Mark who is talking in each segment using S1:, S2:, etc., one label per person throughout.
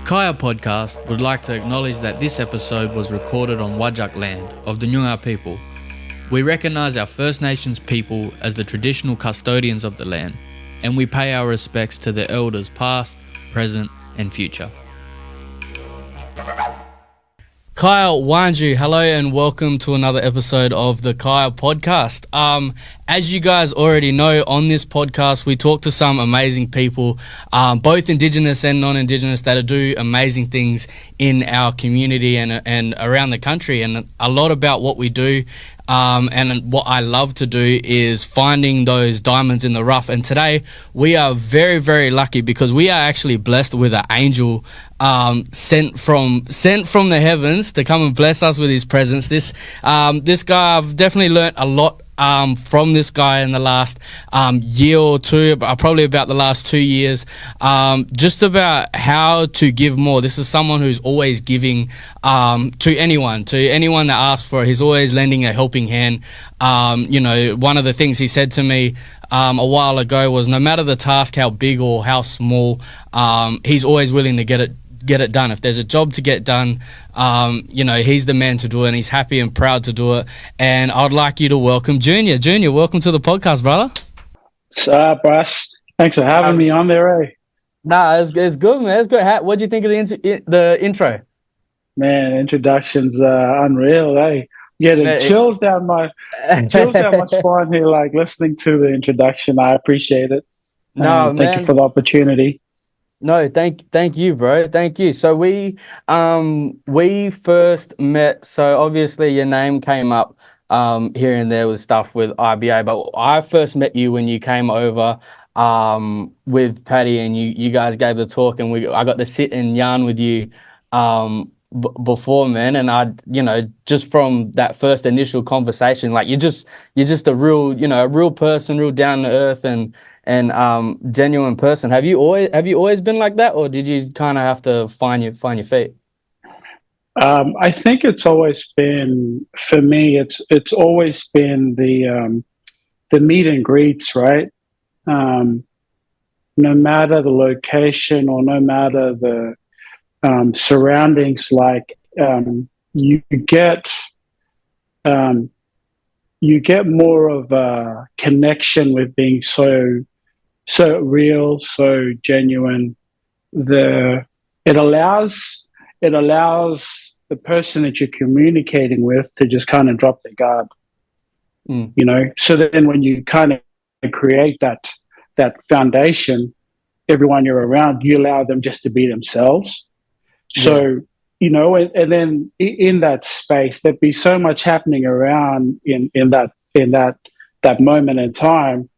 S1: Kiya Podcast would like to acknowledge that this episode was recorded on Whadjuk land of the Nyungar people. We recognise our First Nations people as the traditional custodians of the land, and we pay our respects to the elders past, present and future. Kyle Wanju, hello and welcome to another episode of the Kiya Podcast. As you guys already know, on this podcast we talk to some amazing people, both Indigenous and non-Indigenous, that do amazing things in our community and around the country. And a lot about what we do and what I love to do is finding those diamonds in the rough. And today we are very, very lucky because we are actually blessed with an angel sent from the heavens to come and bless us with his presence. This guy, I've definitely learnt a lot from this guy in the last year or two, probably about the last 2 years, just about how to give more. This is someone who's always giving to anyone that asks for it. He's always lending a helping hand. One of the things he said to me a while ago was, no matter the task, how big or how small, he's always willing to get it done. If there's a job to get done, he's the man to do it, and he's happy and proud to do it. And I'd like you to welcome Junior. Junior, welcome to the podcast, brother.
S2: What's up, Russ? Thanks for having me on there, eh?
S1: Nah, it's good, man. It's good. What do you think of the intro?
S2: Man, introduction's unreal, eh? Getting chills down my spine here, like listening to the introduction. I appreciate it. Thank you for the opportunity.
S1: No, thank you, bro. Thank you. So we first met. So obviously your name came up here and there with stuff with IBA, but I first met you when you came over with Paddy, and you guys gave the talk, and I got to sit and yarn with you before, man. And just from that first initial conversation, like you're just a real person, real down to earth and genuine person. Have you always been like that, or did you kind of have to find your feet?
S2: I think it's always been, for me, it's always been the meet and greets, right? No matter the location or no matter the surroundings, like you get more of a connection with being so real, so genuine. It allows the person that you're communicating with to just kind of drop their guard, so then when you kind of create that foundation, everyone you're around, you allow them just to be themselves. So, and then in that space, there'd be so much happening around in that moment in time,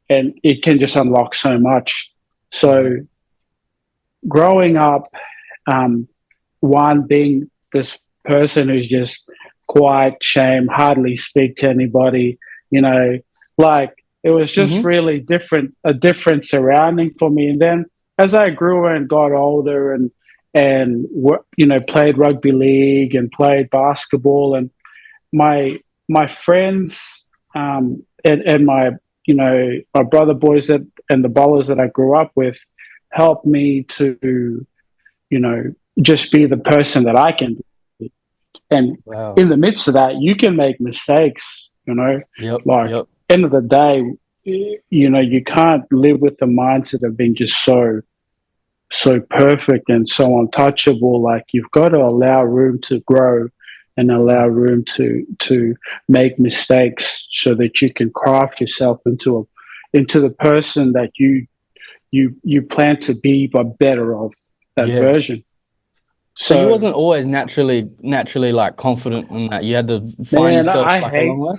S2: and it can just unlock so much. So growing up, one being this person who's just quiet, shame, hardly speak to anybody, like it was just really a different surrounding for me. And then as I grew and got older and played rugby league and played basketball, and my friends and my brother boys and the bowlers that I grew up with helped me to just be the person that I can be. And in the midst of that, you can make mistakes. End of the day, you can't live with the mindset of being just so perfect and so untouchable. Like, you've got to allow room to grow and allow room to make mistakes so that you can craft yourself into the person that you plan to be, but better of that version.
S1: So you wasn't always naturally like confident in that. You had to find yourself along the way.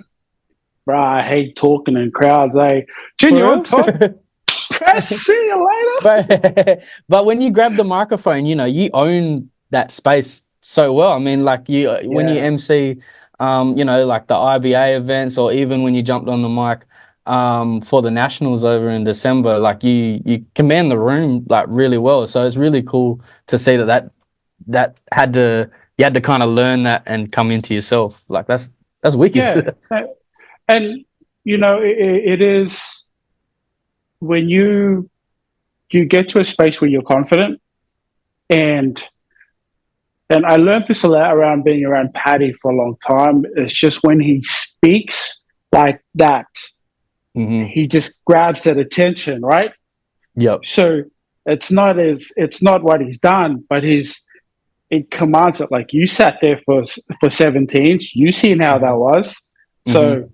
S2: Bro, I hate talking in crowds. Junior, talk. See you
S1: later. But when you grab the microphone, you own that space so well. I mean, like when you MC, like the IBA events, or even when you jumped on the mic for the Nationals over in December, like you command the room like really well. So it's really cool to see that you had to kind of learn that and come into yourself. Like that's wicked.
S2: Yeah, and it is when you get to a space where you're confident, And I learned this a lot around being around Paddy for a long time. It's just when he speaks like that,
S1: Mm-hmm.
S2: he just grabs that attention, right?
S1: Yep.
S2: So it's not what he's done, but it commands it. Like you sat there for 17, you seen how that
S1: Mm-hmm.
S2: was.
S1: Mm-hmm.
S2: So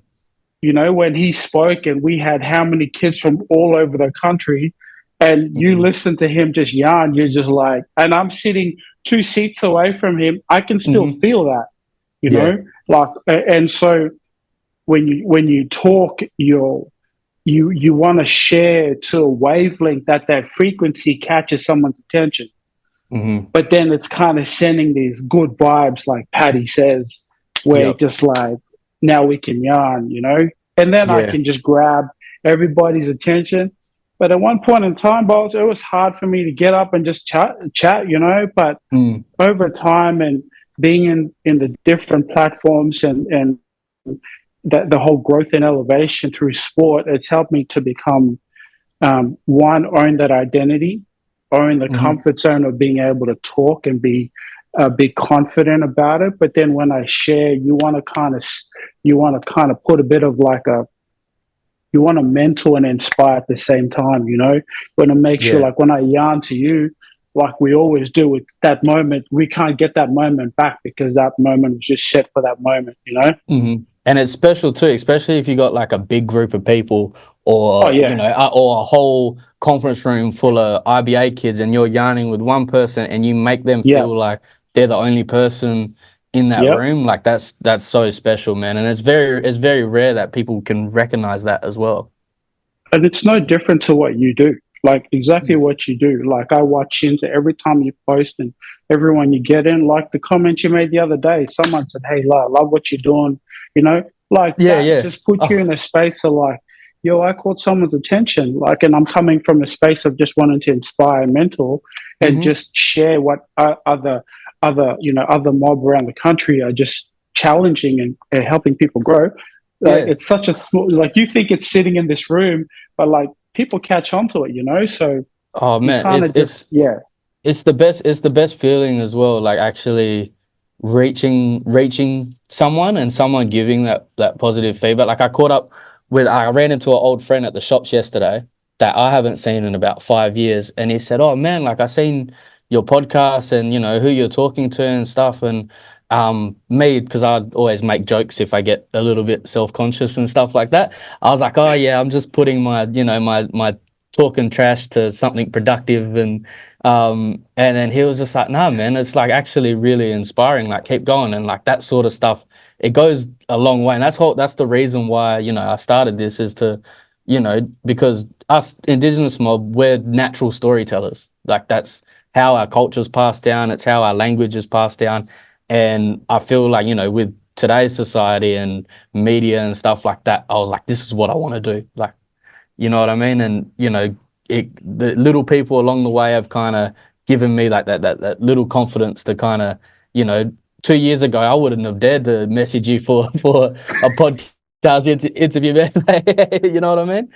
S2: when he spoke and we had how many kids from all over the country, and you
S1: Mm-hmm.
S2: listen to him just yarn, you're just like, and I'm sitting 2 seats away from him, I can still
S1: Mm-hmm.
S2: feel that,
S1: Yeah.
S2: like, and so when you talk, you want to share to a wavelength that frequency catches someone's attention.
S1: Mm-hmm.
S2: But then it's kind of sending these good vibes, like Patty says, where
S1: Yep.
S2: just like, now we can yarn. And then I
S1: Yeah.
S2: can just grab everybody's attention. But at one point in time, boss, it was hard for me to get up and just chat. But
S1: Mm.
S2: over time and being in the different platforms and the whole growth and elevation through sport, it's helped me to become one, own that identity, own the
S1: Mm-hmm.
S2: comfort zone of being able to talk and be confident about it. But then when I share, you want to kind of put a bit of like you want to mentor and inspire at the same time. You want to make sure,
S1: Yeah.
S2: like when I yarn to you, like we always do with that moment, we can't get that moment back because that moment was just set for that moment.
S1: Mm-hmm. And it's special too, especially if you got like a big group of people,
S2: Oh
S1: or
S2: yeah,
S1: or a whole conference room full of IBA kids, and you're yarning with one person, and you make them
S2: yeah,
S1: feel like they're the only person in that
S2: yep.
S1: room. Like that's so special, man. And it's very rare that people can recognize that as well.
S2: And it's no different to what you do. Like exactly what you do. Like I watch into every time you post and everyone you get in, like the comment you made the other day. Someone said, "Hey, love what you're doing." Like
S1: Yeah,
S2: that
S1: yeah.
S2: just puts you
S1: Oh,
S2: in a space of like, yo, I caught someone's attention. Like, and I'm coming from a space of just wanting to inspire and mentor and
S1: mm-hmm.
S2: just share what other mob around the country are just challenging and helping people grow. Like
S1: Yeah.
S2: it's such a small, like you think it's sitting in this room, but like people catch on to it. So
S1: Oh
S2: you
S1: man,
S2: kind
S1: it's
S2: of just,
S1: it's
S2: yeah,
S1: it's the best. It's the best feeling as well. Like actually reaching someone and someone giving that positive feedback. Like I ran into an old friend at the shops yesterday that I haven't seen in about 5 years, and he said, "Oh man, like I seen your podcast and who you're talking to and stuff." And me, because I always make jokes if I get a little bit self-conscious and stuff like that. I was like, "Oh yeah, I'm just putting my talking trash to something productive." And then he was just like, "No, man, it's like actually really inspiring. Like, keep going." And like that sort of stuff, it goes a long way. And that's the reason why I started this, is to, because us Indigenous mob, we're natural storytellers. Like that's how our culture's passed down. It's how our language is passed down. And I feel like with today's society and media and stuff like that, I was like, this is what I want to do. Like, you know what I mean? And the little people along the way have kind of given me like that little confidence to kind of, you know, 2 years ago I wouldn't have dared to message you for a podcast interview, man. You know what I mean?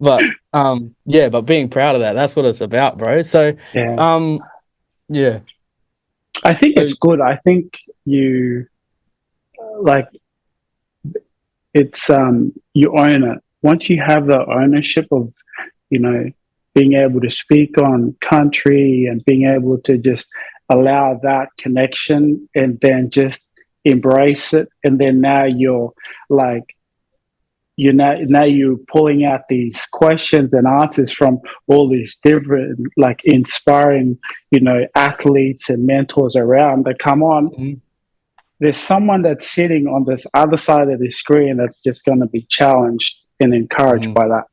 S1: But yeah, but being proud of that's what it's about, bro. So
S2: yeah.
S1: um, yeah,
S2: I think
S1: so
S2: it's good. I think you like you own it. Once you have the ownership of, you know, being able to speak on country and being able to just allow that connection and then just embrace it. And then now you're like, now you're pulling out these questions and answers from all these different like inspiring athletes and mentors around that come on.
S1: mhm,
S2: There's someone that's sitting on this other side of the screen that's just going to be challenged and encouraged
S1: mhm.
S2: by that.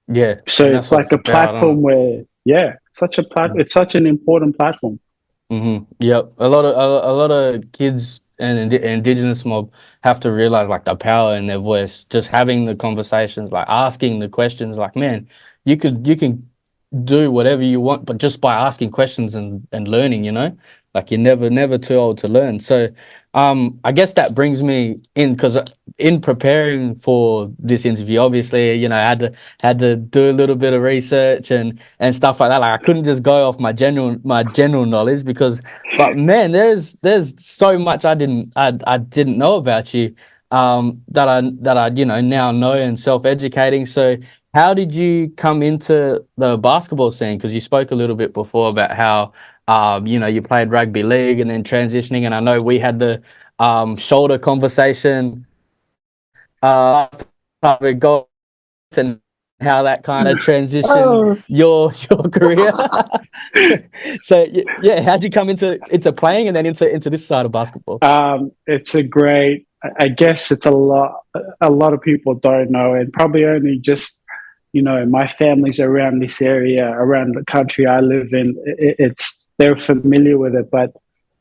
S1: Yeah,
S2: So
S1: and that's
S2: it's
S1: what
S2: like
S1: it's
S2: a
S1: about, isn't
S2: platform where, yeah,
S1: it?
S2: it's such an important platform.
S1: Yep. A lot of kids and indigenous mob have to realize like the power in their voice. Just having the conversations, like asking the questions, like, man, you can. do whatever you want, but just by asking questions and learning, like you're never too old to learn. So I guess that brings me in, because in preparing for this interview, obviously, I had to do a little bit of research and stuff like that. Like I couldn't just go off my general knowledge, but man, there's so much I didn't know about you, that I now know, and self-educating. So how did you come into the basketball scene? Because you spoke a little bit before about how you played rugby league and then transitioning, and I know we had the shoulder conversation last time we got, and how that kind of transitioned
S2: Oh,
S1: your career. So yeah, how'd you come into playing and then into this side of basketball?
S2: it's a great. I guess it's a lot. A lot of people don't know, and probably only just my family's around this area, around the country I live in. They're familiar with it, but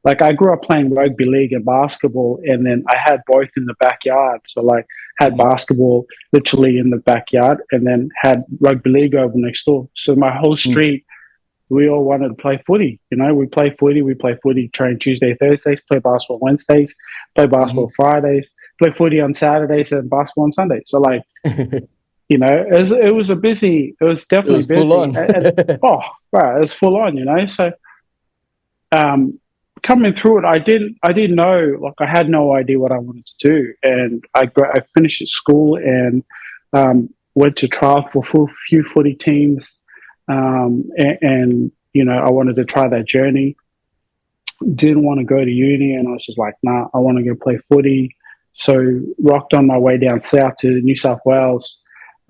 S2: like I grew up playing rugby league and basketball, and then I had both in the backyard. So like had basketball literally in the backyard, and then had rugby league over next door. So my whole street, we all wanted to play footy. We play footy, train Tuesday, Thursdays, play basketball Wednesdays, play basketball Fridays, play footy on Saturdays, and basketball on Sundays. So like, it was definitely busy.
S1: Full on.
S2: Oh, right, it was full on. So coming through it, I didn't know, like I had no idea what I wanted to do, and I finished at school and went to trial for a few footy teams, and I wanted to try that journey. Didn't want to go to uni, and I was just like, nah, I want to go play footy. So rocked on my way down south to New South Wales,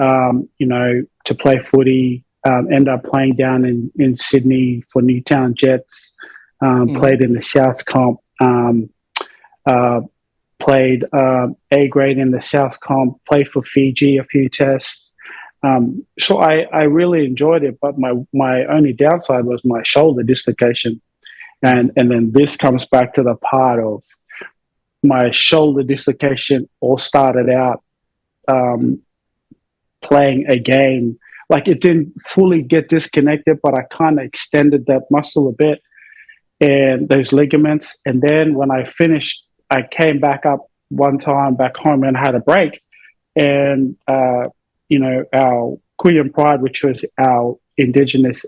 S2: to play footy. Ended up playing down in Sydney for Newtown Jets. Played in the South Comp. Played A grade in the South Comp. Played for Fiji a few tests. So I really enjoyed it, but my only downside was my shoulder dislocation, and then this comes back to the part of my shoulder dislocation. All started out playing a game. Like it didn't fully get disconnected, but I kind of extended that muscle a bit and those ligaments. And then when I finished, I came back up one time back home and had a break. And, our Kiya Pride, which was our Indigenous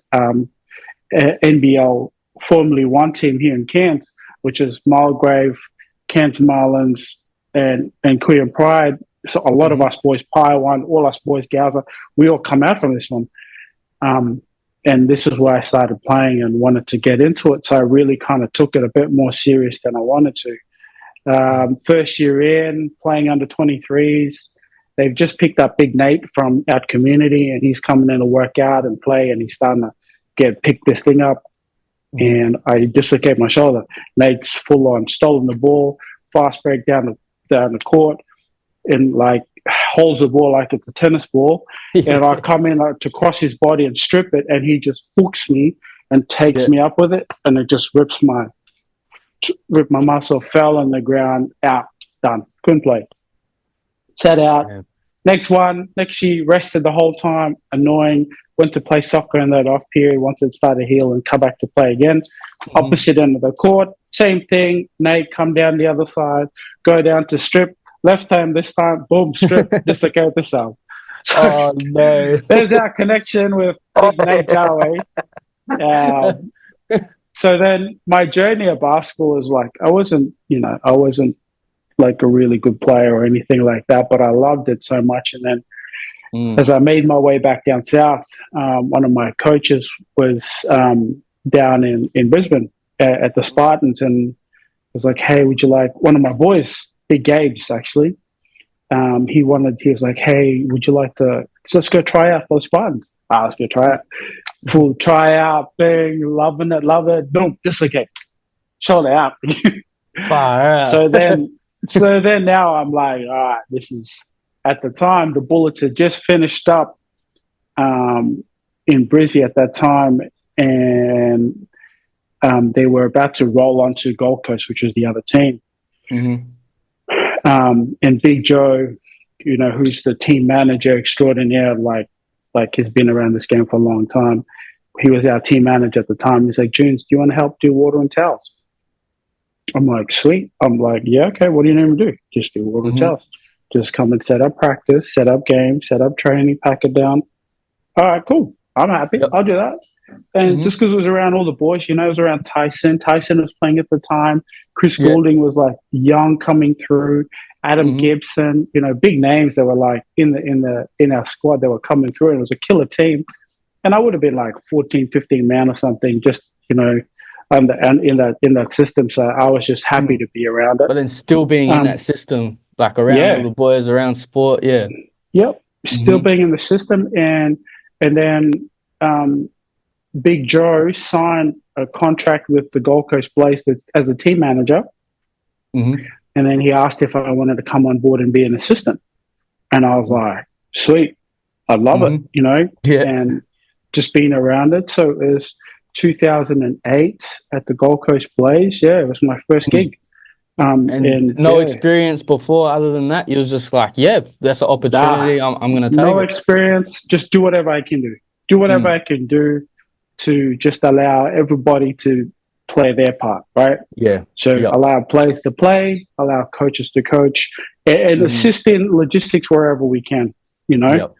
S2: NBL Formula 1 team here in Cairns, which is Mulgrave, Cairns Marlins, and Kiya Pride. So a lot of us boys, Pi1, all us boys, Gouser, we all come out from this one. And this is where I started playing and wanted to get into it. So I really kind of took it a bit more serious than I wanted to. First year in, playing under 23s, they've just picked up Big Nate from our community, and he's coming in to work out and play, and he's starting to pick this thing up. And I dislocate my shoulder. Nate's full on stolen the ball, fast break down the court, and like holds the ball like it's a tennis ball. And I come in to cross his body and strip it, and he just hooks me and takes me up with it, and it just ripped my muscle, fell on the ground, out, done, couldn't play. Sat out. Yeah. Next year, rested the whole time, annoying. Went to play soccer in that off period once it started to heal, and come back to play again. Opposite end of the court, same thing. Nate come down the other side, go down to strip. Left hand this time, boom, strip, dislocate the cell. So,
S1: oh no!
S2: There's our connection with Big Nate Jarway. So then my journey at basketball is like I wasn't like a really good player or anything like that, but I loved it so much. And then as I made my way back down south, one of my coaches was down in Brisbane at the Spartans, and was like, "Hey, would you like one of my boys?" Big Gabe's actually. He was like, "Hey, would you like to? Let's go try out for the Spartans." Let's go try it. Full try out, bang, loving it, love it. Boom, dislocate, shoulder out. So then now I'm like, all right, this is. At the time, the Bullets had just finished up in Brizzy at that time, and they were about to roll onto Gold Coast, which was the other team. And Big Joe, who's the team manager extraordinaire, like has been around this game for a long time. he was our team manager at the time. He's like, Junz, do you want to help do water and towels? I'm like, sweet. I'm like, yeah, okay. What do you need me to do? Just do water and towels. Just come and set up practice, set up games, set up training, pack it down. All right, cool. I'm happy. Yep. I'll do that. And just because it was around all the boys, you know, it was around Tyson. Tyson was playing at the time. Chris Goulding was like young coming through. Adam Gibson, you know, big names that were like in our squad that were coming through. And it was a killer team. And I would have been like 14, 15 man or something, just, you know, and in that system. So I was just happy to be around it.
S1: But then still being in that system, like around all the boys, around sport,
S2: Yep, still being in the system. And then Big Joe signed a contract with the Gold Coast Blaze as a team manager. And then he asked if I wanted to come on board and be an assistant. And I was like, sweet, I love it, you know, and just being around it. So it was 2008 at the Gold Coast Blaze. Yeah, it was my first gig.
S1: And no experience before other than that? You was just like, yeah, that's an opportunity. I'm going to take it.
S2: No experience, just do whatever I can do. Do whatever I can do to just allow everybody to play their part, right?
S1: Yeah.
S2: So allow players to play, allow coaches to coach, and assist in logistics wherever we can, you know,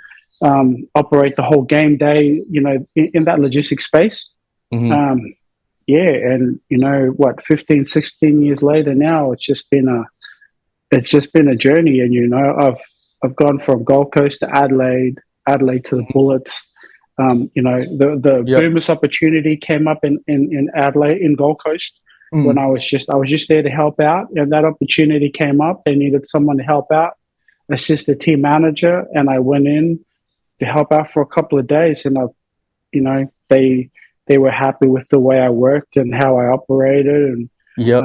S2: operate the whole game day, you know, in that logistics space. And, you know, what, 15, 16 years later now, it's just been a journey. And, you know, I've gone from Gold Coast to Adelaide to the Bullets. You know, the Boomers opportunity came up in Adelaide, in Gold Coast, when I was just there to help out, and that opportunity came up. They needed someone to help out, assist the team manager, and I went in to help out for a couple of days. And you know, they were happy with the way I worked and how I operated, and you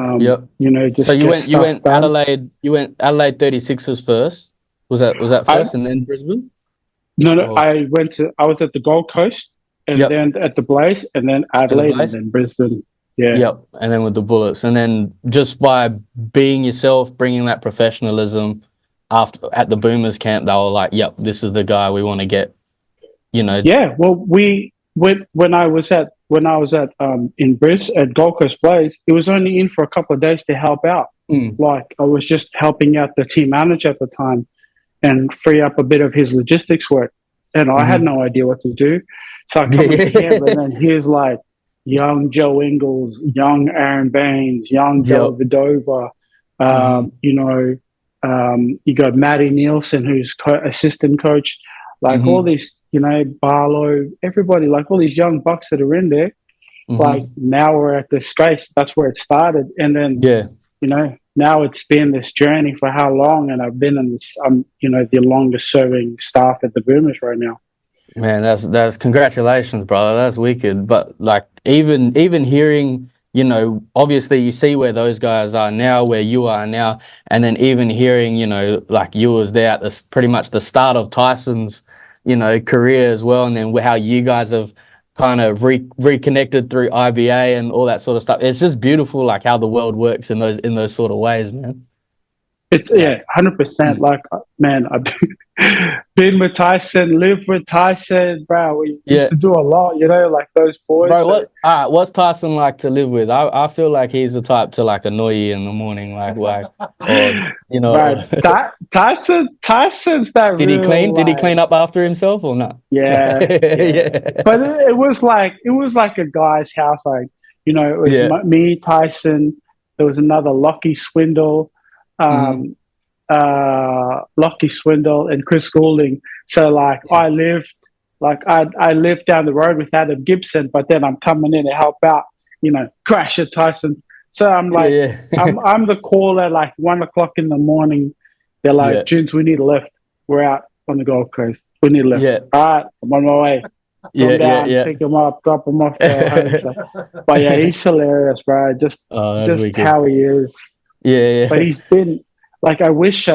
S2: know, just
S1: so you went Adelaide 36ers first. Was that first, and then Brisbane?
S2: No, I was at the Gold Coast, and then at the Blaze, and then Adelaide, and then Brisbane.
S1: And then with the Bullets, and then just by being yourself, bringing that professionalism at the Boomers camp, they were like, "Yep, this is the guy we want to get." You know.
S2: Yeah. Well, when I was at in Brisbane at Gold Coast Blaze, it was only in for a couple of days to help out. Like I was just helping out the team manager at the time, and free up a bit of his logistics work. And I had no idea what to do. So I come into camp, and then here's like young Joe Ingles, young Aaron Baines, young Joe Vidova. You know, you got Matty Nielsen, who's assistant coach. Like all these, you know, Barlow, everybody, like all these young bucks that are in there. Like now we're at this space. That's where it started. And then, you know, now it's been this journey for how long, and I've been in this, you know, the longest serving staff at the Boomers right now.
S1: Man, that's congratulations, brother. That's wicked. But like even hearing, you know, obviously you see where those guys are now, where you are now, and then even hearing, you know, like you was there at this pretty much the start of Tyson's, you know, career as well, and then how you guys have kind of reconnected through IBA and all that sort of stuff. It's just beautiful, like how the world works in those sort of ways, man.
S2: It's 100%. Like, man, I've been with Tyson, lived with Tyson, bro. We used to do a lot, you know, like those boys.
S1: Bro, what's Tyson like to live with? I feel like he's the type to like annoy you in the morning, like or, you know.
S2: Bro, Tyson's that.
S1: Did he clean? Did he clean up after himself or not?
S2: Yeah. But it was like a guy's house. Like, you know, it was me, Tyson. There was another Lockie Swindle. Lockie Swindle and Chris Goulding. So like I lived down the road with Adam Gibson, but then I'm coming in to help out, you know, crash at Tyson's. So I'm like, I'm the caller, like 1 o'clock in the morning. They're like, Junz, we need a lift. We're out on the Gold Coast. We need a lift. All right, I'm on my way. Pick him up, drop him off. But yeah, he's hilarious, bro. Just how he is. But he's been like, I wish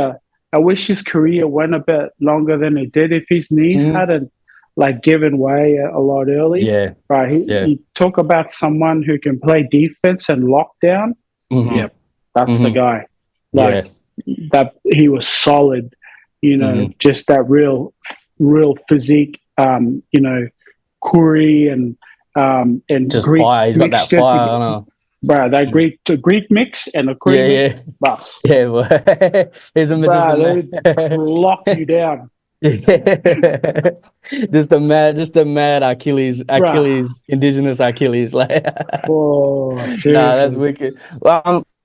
S2: his career went a bit longer than it did. If his knees hadn't like given way a lot early, right? He talk about someone who can play defense and lockdown. That's the guy. Like that, he was solid. You know, just that real physique. You know, Curry and and
S1: Just
S2: Greek
S1: fire. He's got that
S2: mixture
S1: fire.
S2: together.
S1: I know.
S2: Bro, that Greek mix and a
S1: Yeah,
S2: cream mix,
S1: yeah,
S2: bus.
S1: yeah. Well, he's just a
S2: Bro,
S1: man.
S2: they lock you down.
S1: Yeah. Just a mad
S2: Bro,
S1: indigenous Achilles. Like,
S2: oh,
S1: nah, that's
S2: seriously.
S1: wicked.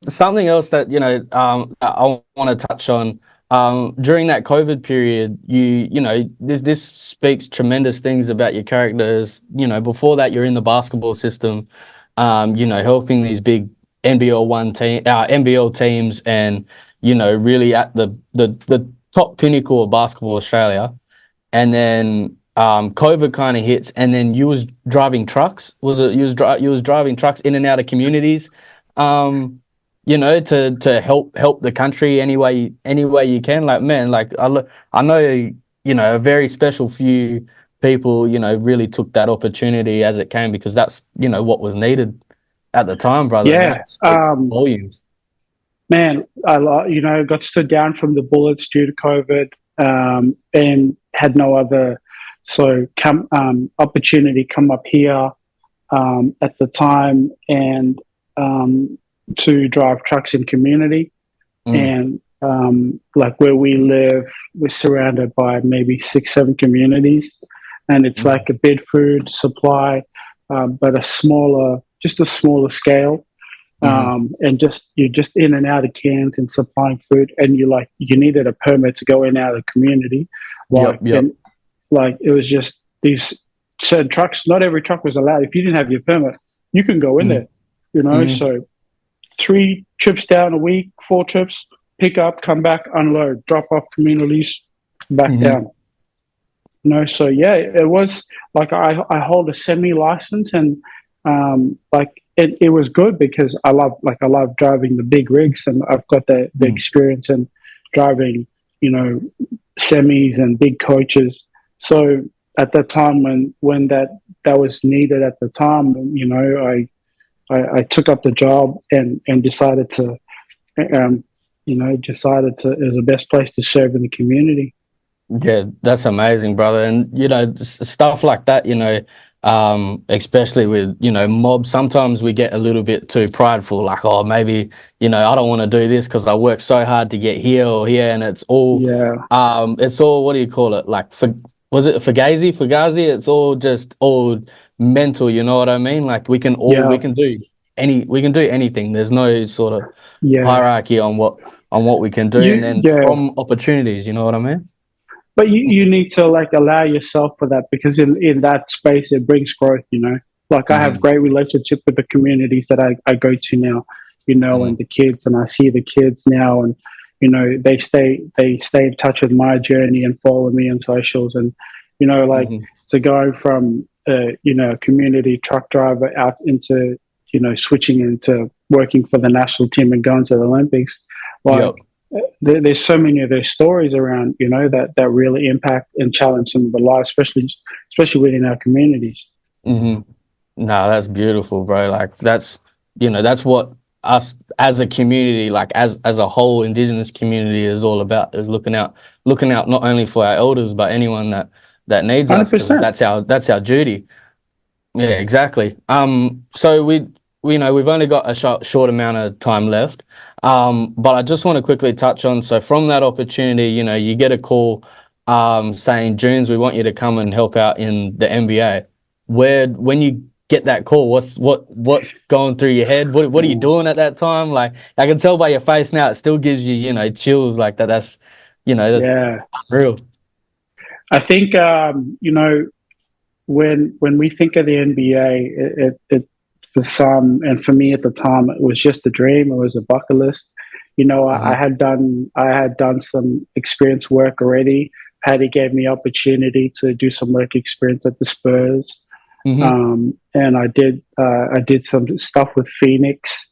S1: Something else that I want to touch on. During that COVID period, this speaks tremendous things about your characters. Before that, you're in the basketball system. Helping these big NBL teams, and really at the top pinnacle of basketball Australia. And then COVID kind of hits, and then you was driving trucks. Was it you was driving trucks in and out of communities, to help the country any way you can. Like, man, like I know a very special few people really took that opportunity as it came, because that's what was needed at the time, brother, and
S2: Yeah.
S1: that speaks volumes.
S2: Man, got stood down from the bullets due to COVID, and had no other opportunity come up here at the time, and to drive trucks in community. And like where we live, we're surrounded by maybe 6, 7 communities, and it's like a bid food supply, but just a smaller scale. And you're just in and out of cans and supplying food, and you needed a permit to go in and out of the community.
S1: Yep.
S2: And it was just these certain trucks. Not every truck was allowed. If you didn't have your permit, you can go in there. So 3 trips down a week, 4 trips, pick up, come back, unload, drop off communities, back down. So yeah, it was like I hold a semi license, and it was good because I love driving the big rigs, and I've got the experience in driving, semis and big coaches. So at that time when that was needed at the time, I took up the job and decided to it was the best place to serve in the community.
S1: Yeah, that's amazing, brother. And stuff like that, especially with mobs, sometimes we get a little bit too prideful, like, oh, maybe I don't want to do this because I worked so hard to get here or here, and it's all what do you call it, like, was it Fugazi? It's all mental, you know what I mean? Like, we can do anything. There's no sort of hierarchy on what we can do, and then from opportunities, you know what I mean?
S2: But you need to allow yourself for that, because in that space it brings growth. I have great relationships with the communities that I go to now, and the kids, and I see the kids now, and they stay in touch with my journey and follow me on socials, and to go from a community truck driver out into switching into working for the national team and going to the Olympics. There's so many of those stories around, that really impact and challenge some of the lives, especially within our communities.
S1: No, that's beautiful, bro. Like, that's what us as a community, like as a whole Indigenous community, is all about, is looking out not only for our elders but anyone that needs
S2: 100%.
S1: us, because that's our duty. Yeah, exactly. So we've only got a short amount of time left. But I just want to quickly touch on, so from that opportunity, you get a call saying, Junz, we want you to come and help out in the NBA. When you get that call, what's going through your head? What are you doing at that time? Like, I can tell by your face now, it still gives you, chills like that. That's real.
S2: I think, when we think of the NBA, it for some, and for me at the time, it was just a dream. It was a bucket list. I had done some experience work already. Paddy gave me opportunity to do some work experience at the Spurs, and I did some stuff with Phoenix.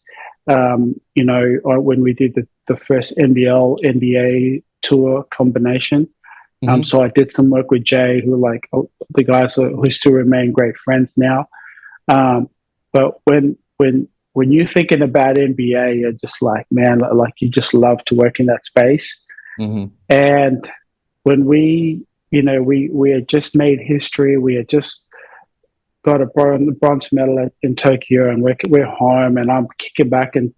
S2: When we did the first NBA tour combination. So I did some work with Jay, who the guys who still remain great friends now. But when you're thinking about NBA, you're just like, man, like, you just love to work in that space. And when we had just made history, we had just got a bronze medal in Tokyo, and we're home, and I'm kicking back in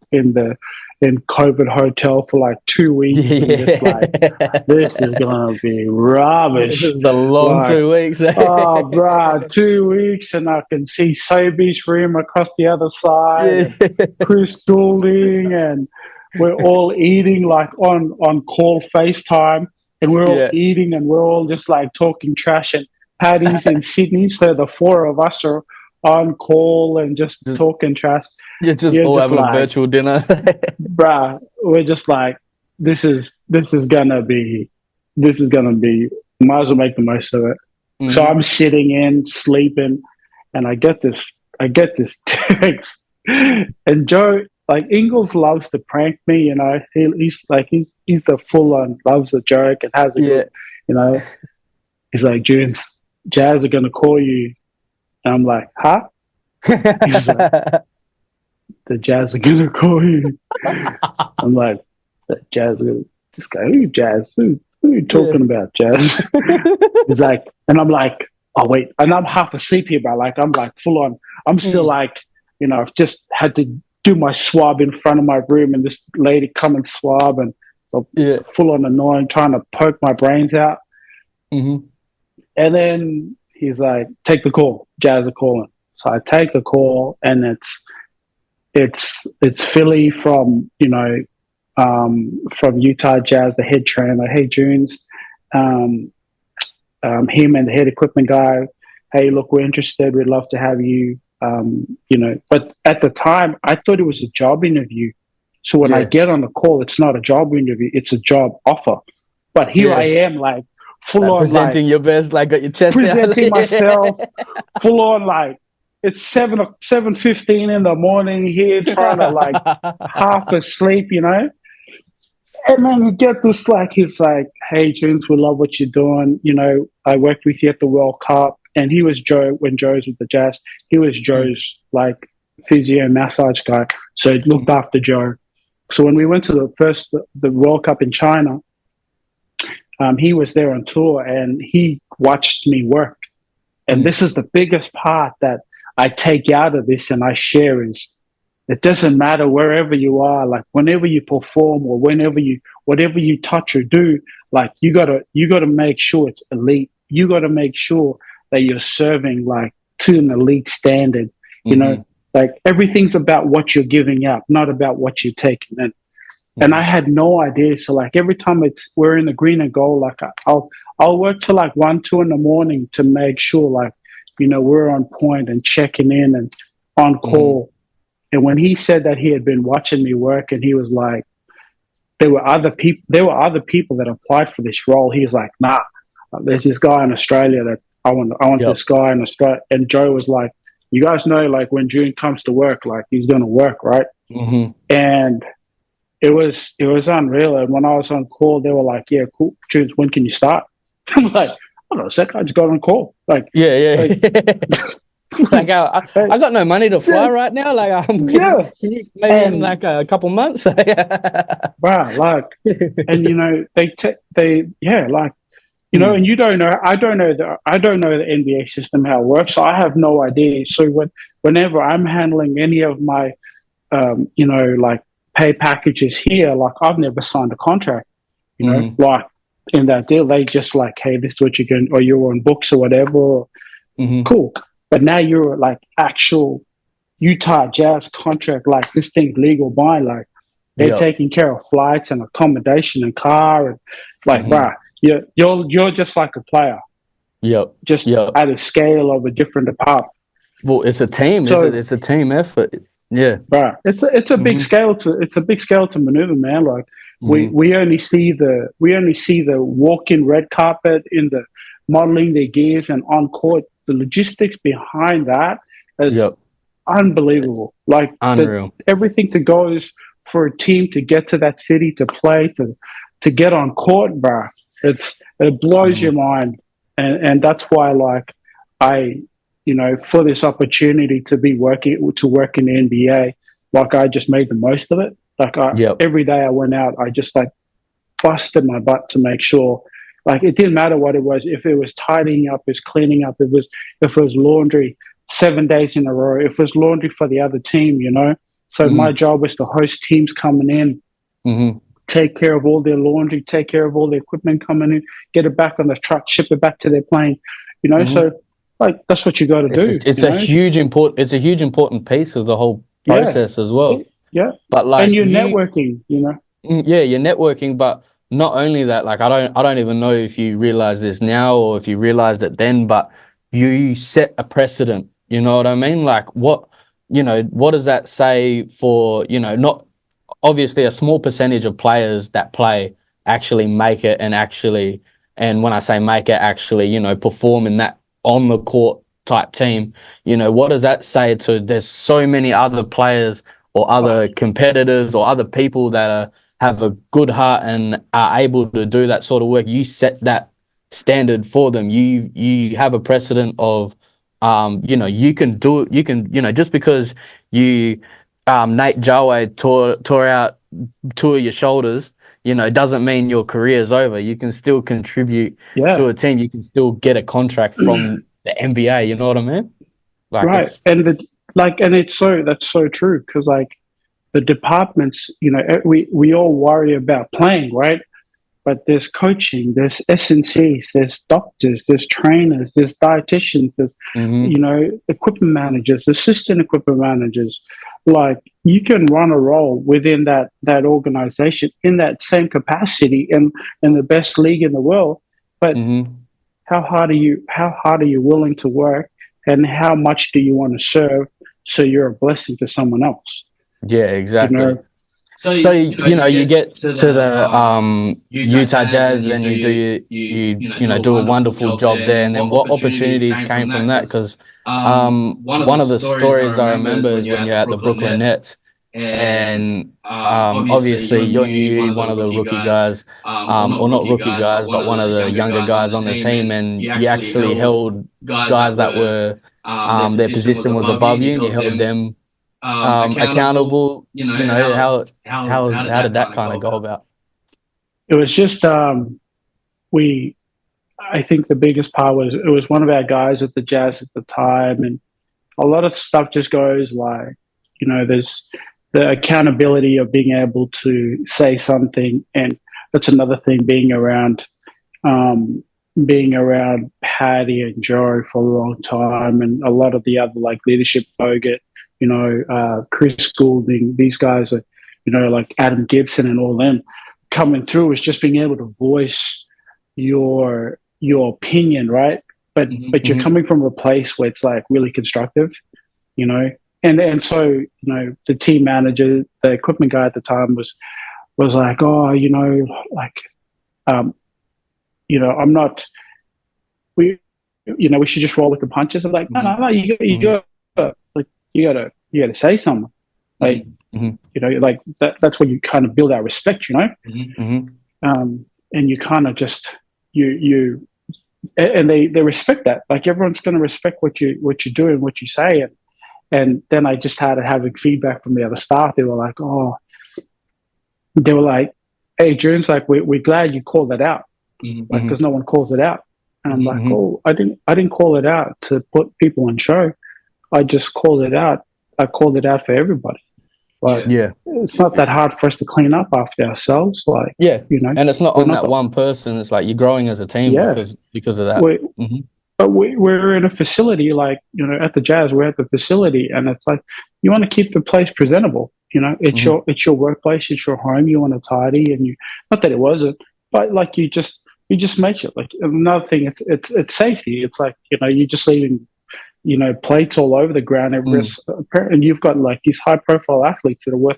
S2: COVID hotel for like 2 weeks, and just like, this is gonna be rubbish.
S1: This is the long
S2: Like,
S1: 2 weeks.
S2: oh, bruh, 2 weeks, and I can see Sobe's room across the other side, and Chris Goulding, and we're all eating like on call FaceTime, and we're all eating, and we're all just like talking trash. And Paddy's in Sydney, so the four of us are on call and just talking trash.
S1: You're just all having like, a virtual dinner.
S2: Bruh, we're just like, this is gonna be, might as well make the most of it. Mm-hmm. So I'm sitting in, sleeping, and I get this text. And Joe, like, Ingalls loves to prank me, you know. He's the full on loves a joke and has a good, you know. He's like, Junz, Jazz are gonna call you. And I'm like, huh? He's like, the Jazz are gonna call you. I'm like, the Jazz are gonna, this guy, who Jazz? Who are you talking about, Jazz? He's like, and I'm like, oh wait, and I'm half asleep here, but like I'm like full on. I'm still like, you know, I've just had to do my swab in front of my room, and this lady come and swab, and full on annoying, trying to poke my brains out. Mm-hmm. And then he's like, take the call, Jazz are calling. So I take the call, and it's Philly from, you know, from Utah Jazz, the head trainer. Hey, Junz, him and the head equipment guy. Hey, look, we're interested. We'd love to have you. You know, but at the time, I thought it was a job interview. So when I get on the call, it's not a job interview; it's a job offer. But here I am, like full on
S1: presenting your best, like got your chest
S2: presenting myself, full on like. It's 7:15 in the morning here, trying to like half asleep, you know. And then you get this like, he's like, "Hey, Junz, we love what you're doing. You know, I worked with you at the World Cup." And he was Joe when Joe's with the Jazz. He was Joe's like physio massage guy, so he looked after Joe. So when we went to the World Cup in China, he was there on tour, and he watched me work. And this is the biggest part that I take out of this and I share is, it doesn't matter wherever you are, like whenever you perform or whatever you touch or do, like you gotta make sure it's elite. You gotta make sure that you're serving like to an elite standard. You know, like everything's about what you're giving out, not about what you're taking in. And I had no idea. So like every time we're in the green and gold, like I'll work till like 1, 2 in the morning to make sure like, you know, we're on point and checking in and on call. And when he said that he had been watching me work, and he was like, there were other people that applied for this role. He was like, nah, there's this guy in Australia that I want this guy in Australia. And Joe was like, you guys know, like when June comes to work, like he's going to work, right? And it was unreal. And when I was on call, they were like, yeah, cool, June, when can you start? I'm like, hold on a sec, I just got on call. Like,
S1: like I got no money to fly right now. Like maybe in like a couple months.
S2: Wow, like, and you know like. You know, and I don't know the NBA system, how it works. So I have no idea. So whenever I'm handling any of my, you know, like pay packages here, like I've never signed a contract, you know, like in that deal, they just like, hey, this is what you can, or you're on books or whatever. Cool. But now you're like actual Utah Jazz contract, like this thing's legal by, like they're taking care of flights and accommodation and car and like, wow. You're just like a player. Just at a scale of a different department.
S1: Well, it's a team. So, it's a team effort. Yeah.
S2: Right. It's a big scale to maneuver, man. Like we only see the walk-in red carpet in the modeling their gears and on court. The logistics behind that is unbelievable. Like
S1: unreal.
S2: Everything to go is for a team to get to that city to play to get on court, bro. It blows your mind, and that's why like I, you know, for this opportunity to work in the NBA, like I just made the most of it. Like every day I went out, I just like busted my butt to make sure. Like it didn't matter what it was. If it was tidying up, it was cleaning up, if it was laundry, 7 days in a row. If it was laundry for the other team, So my job was to host teams coming in, take care of all their laundry, take care of all the equipment coming in, get it back on the truck, ship it back to their plane, So like that's what you got to do.
S1: It's a huge important piece of the whole process as well.
S2: Yeah,
S1: but like
S2: and you're networking,
S1: Yeah, you're networking, but not only that. Like I don't even know if you realize this now or if you realized it then, but you set a precedent. You know what I mean? Like what does that say for not obviously a small percentage of players that play actually make it and when I say make it actually perform in that on the court type team. What does that say to there's so many other players or other competitors or other people that have a good heart and are able to do that sort of work? You set that standard for them. You have a precedent of you can do it. You can just because you Nate Jaway tore out two of your shoulders, doesn't mean your career is over. You can still contribute to a team. You can still get a contract from the NBA. You know what I mean? Like
S2: right. And that's so true, because like the departments, we all worry about playing, right? But there's coaching, there's S&Cs, there's doctors, there's trainers, there's dietitians, there's equipment managers, assistant equipment managers. Like you can run a role within that organization in that same capacity in the best league in the world. But how hard are you willing to work, and how much do you want to serve so you're a blessing to someone else?
S1: Yeah, exactly. So you get to the Utah Jazz and you do a wonderful job there, and then what opportunities came from that? Because one of the stories I remember is when you're at the Brooklyn Nets, and obviously you're new, one of the rookie guys, or not rookie guys, but one of the younger guys on the team, and you actually held guys that were their position was above you, and you held them accountable. How did that kind of go about?
S2: It was just I think the biggest part was it was one of our guys at the Jazz at the time, and a lot of stuff just goes like, there's the accountability of being able to say something, and that's another thing, being around Patty and Joe for a long time, and a lot of the other like leadership, Bogut, Chris Goulding, these guys are, like Adam Gibson and all them coming through, is just being able to voice your opinion, right? But you're coming from a place where it's like really constructive, and so the team manager, the equipment guy at the time was like, I'm not, we should just roll with the punches. I'm like, no, you gotta say something, like like that's where you kind of build our respect, and you kind of just and they respect that. Like everyone's going to respect what you do and what you say, and then I just started having feedback from the other staff. They were like, hey Junz, like we're glad you called that out, like because no one calls it out. And I'm like, I didn't call it out to put people on show. I just called it out. I called it out for everybody. Like, it's not that hard for us to clean up after ourselves. Like,
S1: and it's not on that one person. It's like you're growing as a team because of that.
S2: But we're in a facility, like, at the Jazz, we're at the facility, and it's like, you want to keep the place presentable. It's your workplace, it's your home. You want to tidy, and not that it wasn't, but like you just make it. Like another thing, it's safety. It's like, you're just leaving, plates all over the ground. And you've got like these high profile athletes that are worth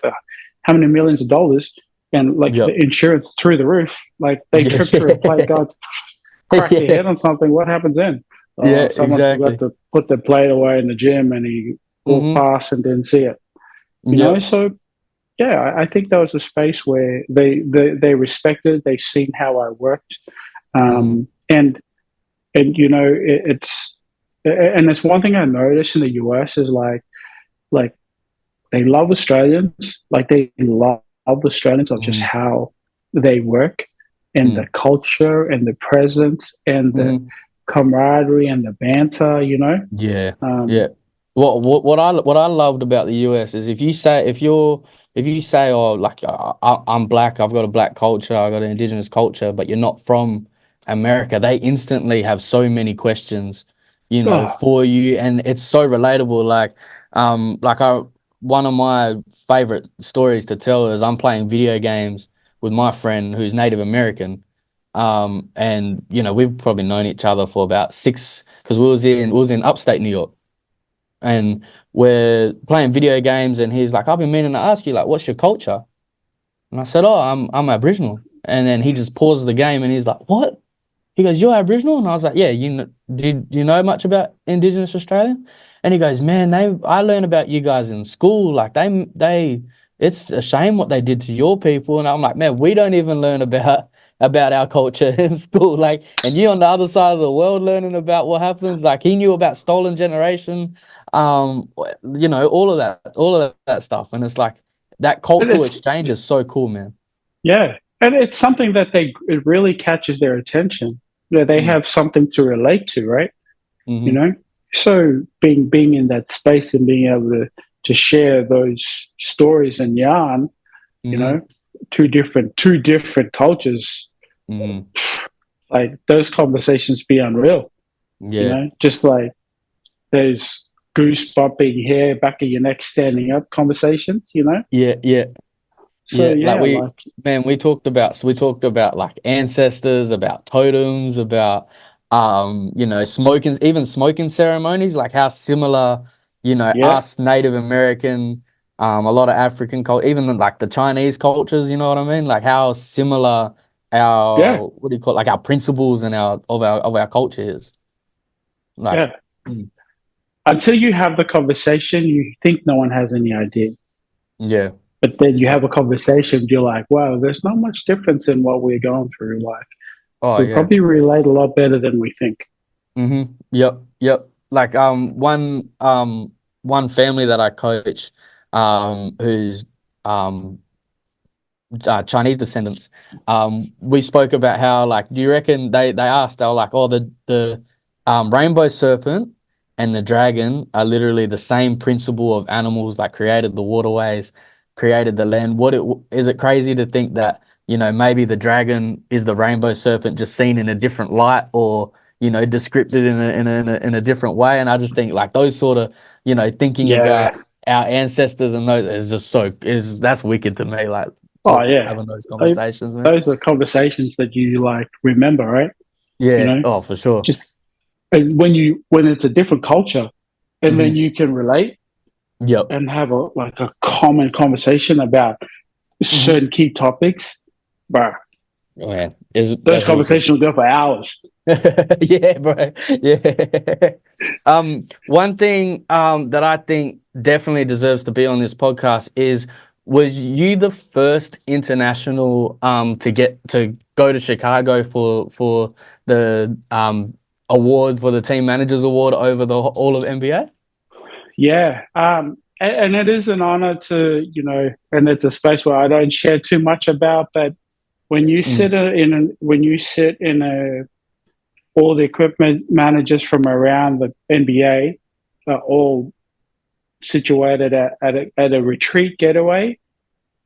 S2: how many millions of dollars, and like the insurance through the roof. Like they trip through a plate, go crack their head on something. What happens then? Someone forgot to put the plate away in the gym, and he walked past and didn't see it. You know, so I think that was a space where they respected. They seen how I worked, and it's one thing I noticed in the US is like they love Australians, like they love Australians of just how they work, and the culture and the presence and camaraderie and the banter, you know.
S1: Yeah, yeah. What I loved about the US is if you say oh like I'm black, I've got a black culture, I've got an indigenous culture, but you're not from America, they instantly have so many questions,
S2: Oh,
S1: for you, and it's so relatable. Like I one of my favorite stories to tell is I'm playing video games with my friend who's Native American, and we've probably known each other for about six because we was in upstate New York, and we're playing video games, and he's like, I've been meaning to ask you, like, what's your culture? And I said, oh, I'm Aboriginal. And then he just pauses the game and he's like, what? He goes, you're Aboriginal? And I was like, yeah, do you know much about Indigenous Australia? And he goes, man, I learned about you guys in school. Like it's a shame what they did to your people. And I'm like, man, we don't even learn about our culture in school. Like, and you on the other side of the world learning about what happens. Like he knew about stolen generation, all of that stuff. And it's like that
S2: and
S1: cultural
S2: it's
S1: exchange is so cool, man.
S2: yeah, and it's something that it really catches their attention. That they
S1: Mm,
S2: have something to relate to, right? You
S1: mm-hmm,
S2: know, so being in that space and being able to share those stories and yarn, you
S1: mm-hmm,
S2: know, two different cultures,
S1: mm-hmm.
S2: like those conversations be unreal. You
S1: Yeah.
S2: know, just like those goose bumping hair back of your neck standing up conversations. You know,
S1: Yeah, yeah.
S2: so
S1: Yeah, like
S2: yeah,
S1: we,
S2: like
S1: man, we talked about like ancestors, about totems, about even smoking ceremonies, like how similar,
S2: yeah,
S1: us Native American, a lot of African culture, even like the Chinese cultures, you know what I mean? Like how similar
S2: yeah,
S1: our what do you call it, like our principles and our culture is. Like,
S2: yeah.
S1: mm,
S2: Until you have the conversation, you think no one has any idea.
S1: yeah.
S2: But then you have a conversation, you're like, wow, there's not much difference in what we're going through. Like,
S1: Oh
S2: we
S1: yeah.
S2: probably relate a lot better than we think.
S1: Mm-hmm. Yep, yep. Like one family that I coach, who's um Chinese descendants. We spoke about how, like, do you reckon they asked, they were like, oh, the rainbow serpent and the dragon are literally the same principle of animals, like created the waterways, created the land. Is it crazy to think that, maybe the dragon is the rainbow serpent just seen in a different light, or described in a different way? And I just think like those sort of, thinking
S2: Yeah.
S1: about our ancestors and those is just that's wicked to me. Like
S2: Oh, yeah.
S1: having those
S2: Tho-
S1: conversations, man.
S2: Those are conversations that you like remember, right? You
S1: Yeah.
S2: know,
S1: Oh, for sure.
S2: just and when it's a different culture, and then
S1: Hmm.
S2: you can relate
S1: Yep.
S2: and have a common conversation about
S1: Hmm.
S2: certain key topics, bro.
S1: Oh, man, is
S2: Those
S1: that's wicked.
S2: conversations will go for hours.
S1: Yeah, bro. Yeah. One thing that I think definitely deserves to be on this podcast is, was you the first international to get to go to Chicago for the award, for the team managers award over the all of NBA?
S2: Yeah. And it is an honor to, and it's a space where I don't share too much about, but when you
S1: Mm,
S2: sit in all the equipment managers from around the NBA are all situated at a retreat getaway,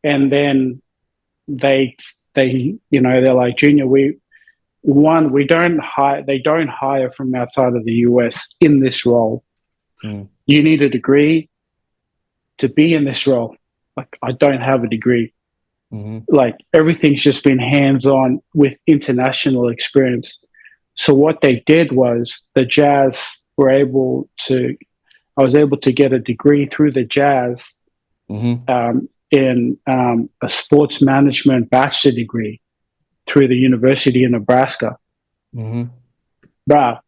S2: and then they they're like, Junior, we don't hire they don't hire from outside of the US in this role.
S1: mm,
S2: You need a degree to be in this role. Like, I don't have a degree.
S1: mm,
S2: Like, everything's just been hands on with international experience. So what they did was the Jazz were able to. I was able to get a degree through the Jazz
S1: mm,
S2: in a sports management bachelor degree through the University of Nebraska.
S1: mm,
S2: Bruh,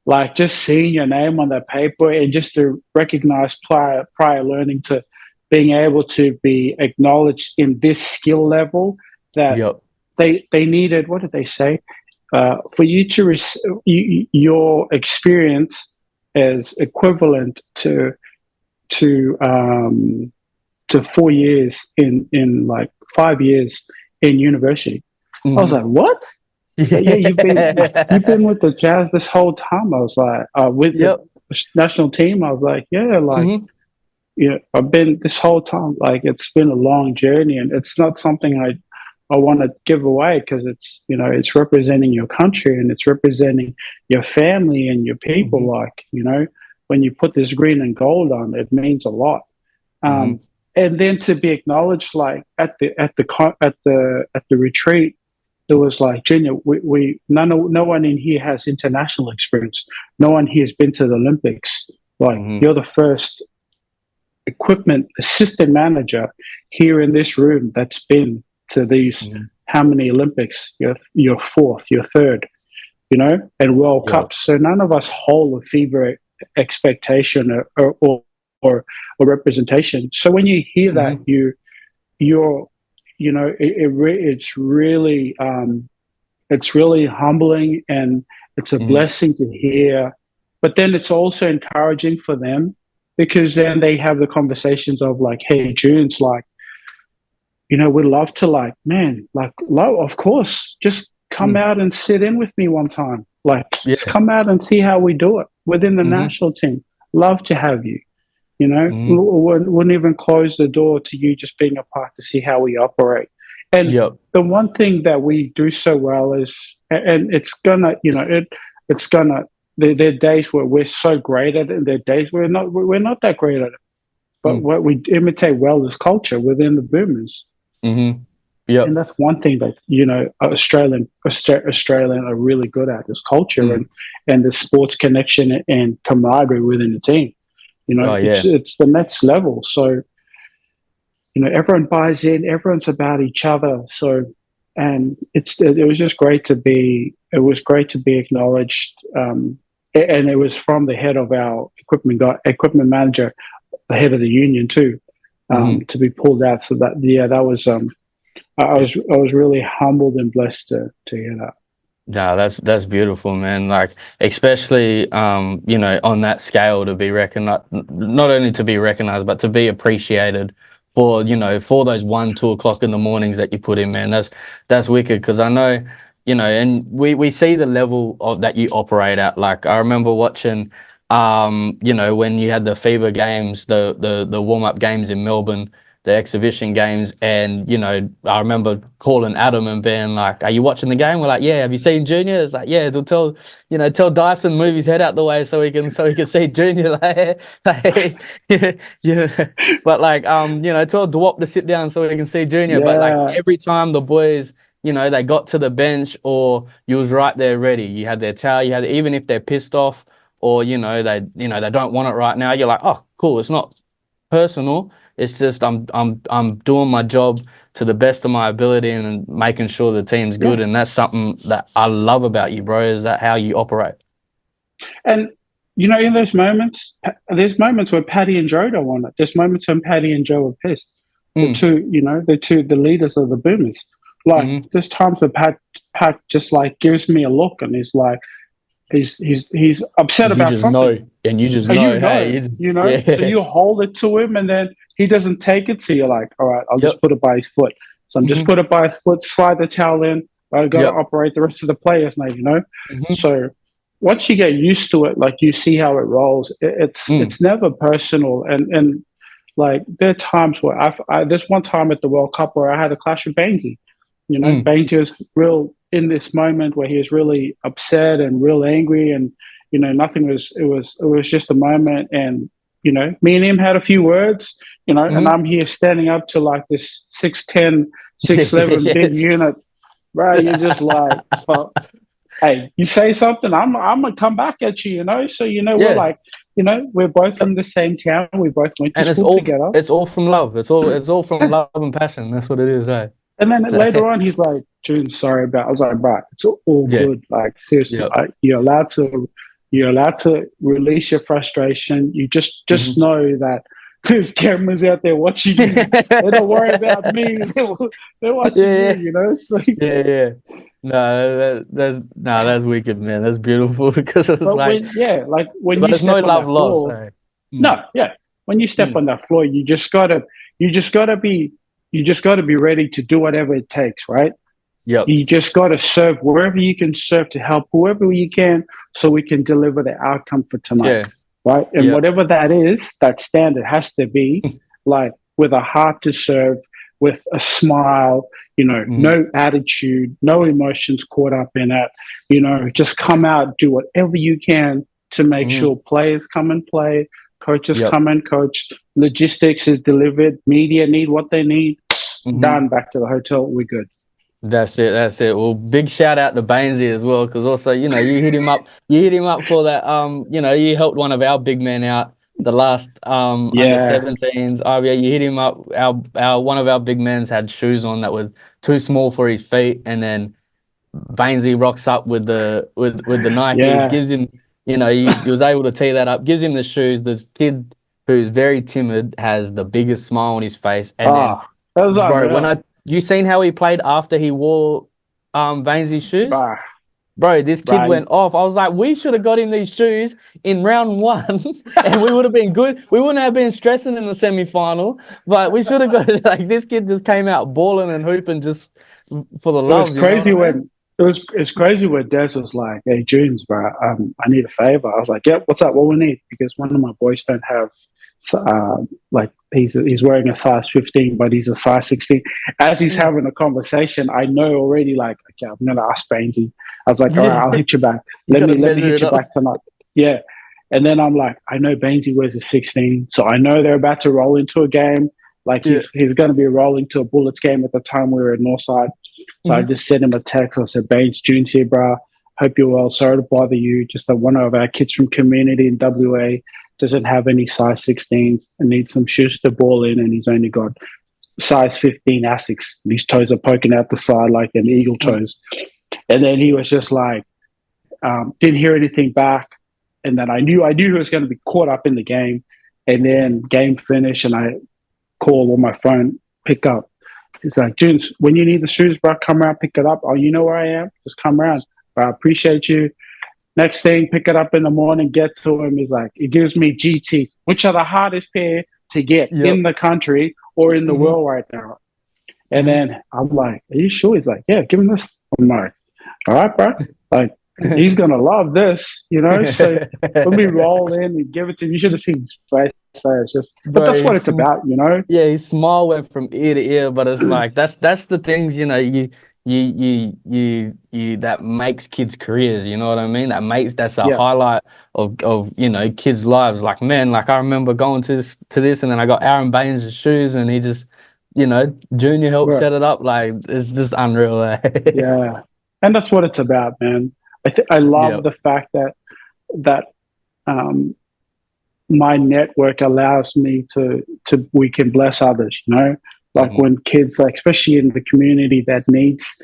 S2: like just seeing your name on that paper and just to recognize prior learning, to being able to be acknowledged in this skill level, that
S1: yep.
S2: they needed. What did they say? For you to your experience is equivalent to um, to 4 years in like 5 years in university. I was
S1: Mm,
S2: like, what? He's like, yeah, you've been with the Jazz this whole time. I was like, with the
S1: Yep.
S2: national team. I was like, yeah, like,
S1: Mm-hmm.
S2: I've been this whole time. Like, it's been a long journey, and it's not something I want to give away, because it's, it's representing your country, and it's representing your family and your people.
S1: Mm-hmm.
S2: Like, when you put this green and gold on, it means a lot.
S1: Mm-hmm.
S2: And then to be acknowledged, like at the retreat, it was like, Junior, no one in here has international experience. No one here has been to the Olympics. Like,
S1: Mm-hmm.
S2: you're the first equipment assistant manager here in this room that's been to these,
S1: Mm-hmm.
S2: how many Olympics? Your fourth, your third, and World
S1: Yep.
S2: Cups. So none of us hold a fever expectation or representation. So when you hear that,
S1: Mm-hmm.
S2: you're it's really humbling, and it's a
S1: Mm-hmm.
S2: blessing to hear. But then it's also encouraging for them, because then they have the conversations of like, hey, Junz, like, we'd love to, like, man, like, of course, just come out and sit in with me one time. Like, just
S1: Yeah.
S2: come out and see how we do it within the
S1: Mm-hmm.
S2: national team. Love to have you.
S1: Mm-hmm.
S2: Wouldn't even close the door to you just being a part to see how we operate. And
S1: Yep.
S2: the one thing that we do so well is, and it's gonna, it's gonna. There are days where we're so great at it, and there are days where we're not that great at it. But what we imitate well is culture within the Boomers.
S1: Mm-hmm. Yep.
S2: And that's one thing that Australian are really good at, is culture and the sports connection and camaraderie within the team. It's the next level. So everyone buys in, everyone's about each other. So, and it was just great to be. It was great to be acknowledged, and it was from the head of our equipment manager, the head of the union too, to be pulled out. So that that was. I was really humbled and blessed to hear that.
S1: No, that's beautiful, man. Like, especially on that scale, to be recognized, not only to be recognized, but to be appreciated for for those 1-2 o'clock in the mornings that you put in, man. That's wicked, because I know, and we see the level of that you operate at. Like, I remember watching when you had the FIBA games, the warm-up games in Melbourne, the exhibition games, and I remember calling Adam and being like, "Are you watching the game?" We're like, "Yeah." "Have you seen Junior?" It's like, "Yeah." Tell Dyson move his head out the way so he can see Junior. Yeah. But like tell Dwop to sit down so he can see Junior. But like
S2: Yeah,
S1: every time the boys, they got to the bench, or you was right there ready. You had their towel. You had, even if they're pissed off, or they don't want it right now. You're like, "Oh, cool. It's not personal. It's just I'm doing my job to the best of my ability and making sure the team's good." And that's something that I love about you, bro. Is that how you operate?
S2: and in those moments, there's moments where Paddy and Joe don't want it. There's moments when Paddy and Joe are pissed. The leaders of the Boomers. Like, there's times where Pat just like gives me a look, and he's like, he's upset
S1: You
S2: about
S1: just
S2: something.
S1: know, and you just
S2: And
S1: know, hey,
S2: so you hold it to him, and then he doesn't take it. So you're like, all right, I'll just put it by his foot. So I'm just put it by his foot, slide the towel in. I got to operate the rest of the players now, So once you get used to it, like, you see how it rolls. It's never personal, and like, there are times where there's one time at the World Cup where I had a clash with Bainesy. Bainesy was real in this moment where he was really upset and real angry, and nothing was. It was just a moment, and me and him had a few words, and I'm here standing up to like this 6'10", 6'11" big unit, right? You're just like, well, hey, you say something, I'm gonna come back at you, So we're like, we're both from the same town. We both went to
S1: and
S2: school together.
S1: it's all from love. It's all from love and passion. That's what it is, eh?
S2: And then later on, he's like, "June, sorry about." I was like, "Bro, it's all good. Like, seriously, like, you're allowed to release your frustration. You just know that there's cameras out there watching you. They don't worry about me. They're watching you. So,
S1: No, that's wicked, man. That's beautiful, because it's
S2: but
S1: like,
S2: when
S1: but
S2: you
S1: there's no
S2: step on
S1: love
S2: that
S1: lost.
S2: floor, when you step on that floor, you just gotta be ready to do whatever it takes, right?
S1: Yep.
S2: You just got to serve wherever you can serve to help whoever you can so we can deliver the outcome for tonight.
S1: Yeah.
S2: Right. And
S1: Yep.
S2: whatever that is, that standard has to be like with a heart to serve, with a smile, no attitude, no emotions caught up in it, just come out, do whatever you can to make sure players come and play, coaches come and coach, logistics is delivered, media need what they need, done, back to the hotel, we're good.
S1: That's it. Well, big shout out to Bainesy as well, because also, you hit him up for that. You helped one of our big men out the last under 17s. Oh yeah, you hit him up. Our one of our big men's had shoes on that were too small for his feet, and then Bainesy rocks up with the Nikes, gives him, he was able to tee that up, gives him the shoes. This kid who's very timid has the biggest smile on his face, and then
S2: that was
S1: bro, you seen how he played after he wore Bainesy's shoes? Bro, this kid went off. I was like, we should have got him these shoes in round 1 and we would have been good. We wouldn't have been stressing in the semi-final, but we should have got it. Like, this kid just came out balling and hooping just for the love.
S2: It was crazy it's crazy when Des was like, hey, Junz, bro, I need a favor. I was like, yep, what's up? What we need? Because one of my boys don't have he's wearing a size 15, but he's a size 16. As he's having a conversation, I know already, like, okay, I'm gonna ask Bainesy. I was like, all right, I'll hit you back. Let me hit you back tonight. Yeah. And then I'm like, I know Bainesy wears a 16, so I know they're about to roll into a game. Like, he's going to be rolling to a Bullets game at the time we were at Northside. So I just sent him a text. I said, Baines, Junz here, bro. Hope you're well. Sorry to bother you. Just that one of our kids from community in WA doesn't have any size 16s and needs some shoes to ball in, and he's only got size 15 Asics. His toes are poking out the side like an eagle toes. And then he was just like, didn't hear anything back. And then I knew he was going to be caught up in the game. And then game finished, and I called on my phone, pick up. He's like, Junz, when you need the shoes, bro, come around, pick it up. Oh, you know where I am? Just come around. I appreciate you. Next thing, pick it up in the morning, get to him. He's like, it gives me GT, which are the hardest pair to get in the country or in the world right now. And then I'm like, are you sure? He's like, yeah, give him this. I'm like, all right, bro. Like, he's going to love this, So when we roll in and give it to him, you should have seen his face. So it's just, but that's what it's about,
S1: Yeah, his smile went from ear to ear, but it's like, that's the things, you that makes kids' careers, you know what I mean? That's a highlight of kids' lives. Like, man, like, I remember going to this, and then I got Aaron Baines' shoes, and he just, Junior helped set it up. Like, it's just unreal.
S2: Yeah, and that's what it's about, man. I love the fact that my network allows me to we can bless others, like when kids, like, especially in the community that needs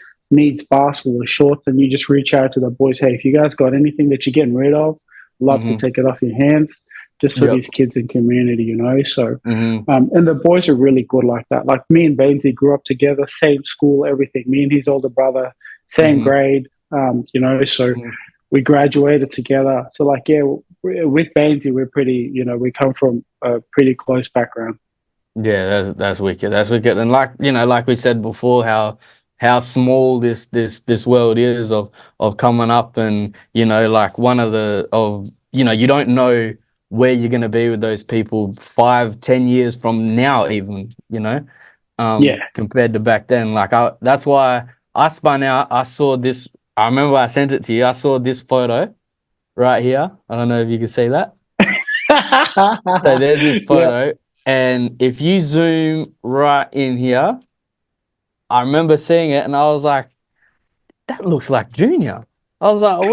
S2: basketball or shorts, and you just reach out to the boys, hey, if you guys got anything that you're getting rid of, love to take it off your hands, just for these kids in community, So and the boys are really good like that. Like, me and Bainesy grew up together, same school, everything. Me and his older brother, same grade, so we graduated together. So, like, with Bainesy, we're pretty, we come from a pretty close background.
S1: Yeah, that's wicked. That's wicked. And like we said before, how small this world is of coming up, and like you don't know where you're gonna be with those people 5-10 years from now, even, compared to back then. Like, that's why I spun out. I saw this. I remember I sent it to you. I saw this photo right here. I don't know if you can see that. So there's this photo. And if you zoom right in here, I remember seeing it, and I was like, that looks like Junior. And then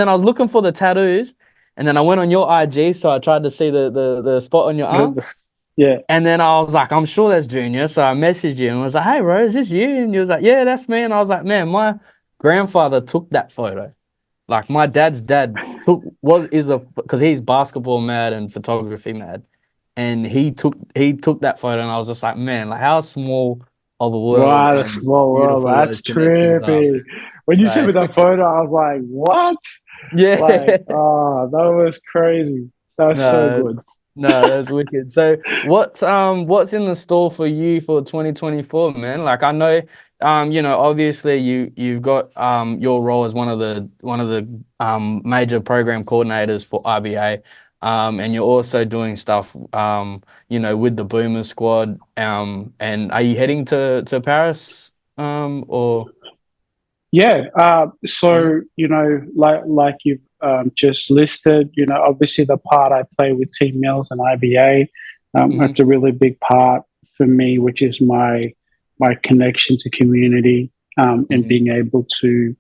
S1: I was looking for the tattoos, and then I went on your IG, so I tried to see the spot on your arm.
S2: Yeah.
S1: And then I was like, I'm sure that's Junior. So I messaged you and was like, hey, bro, is this you? And he was like, yeah, that's me. And I was like, man, my grandfather took that photo. Like, my dad's dad because he's basketball mad and photography mad, and he took that photo, and I was just like, man, like, how small of a world.
S2: Wow, a small world. That's trippy. When you sent me that photo, I was like, what?
S1: Yeah.
S2: Like, oh, that was crazy. That was so good.
S1: No, that's wicked. So what's in the store for you for 2024, man? Like I know obviously you've got your role as one of the major program coordinators for IBA. And you're also doing stuff with the Boomer squad. And are you heading to Paris or
S2: Yeah.
S1: yeah?
S2: So, like you've just listed, obviously the part I play with Team Mills and IBA,
S1: Mm-hmm.
S2: that's a really big part for me, which is my connection to community, and
S1: Mm-hmm.
S2: being able to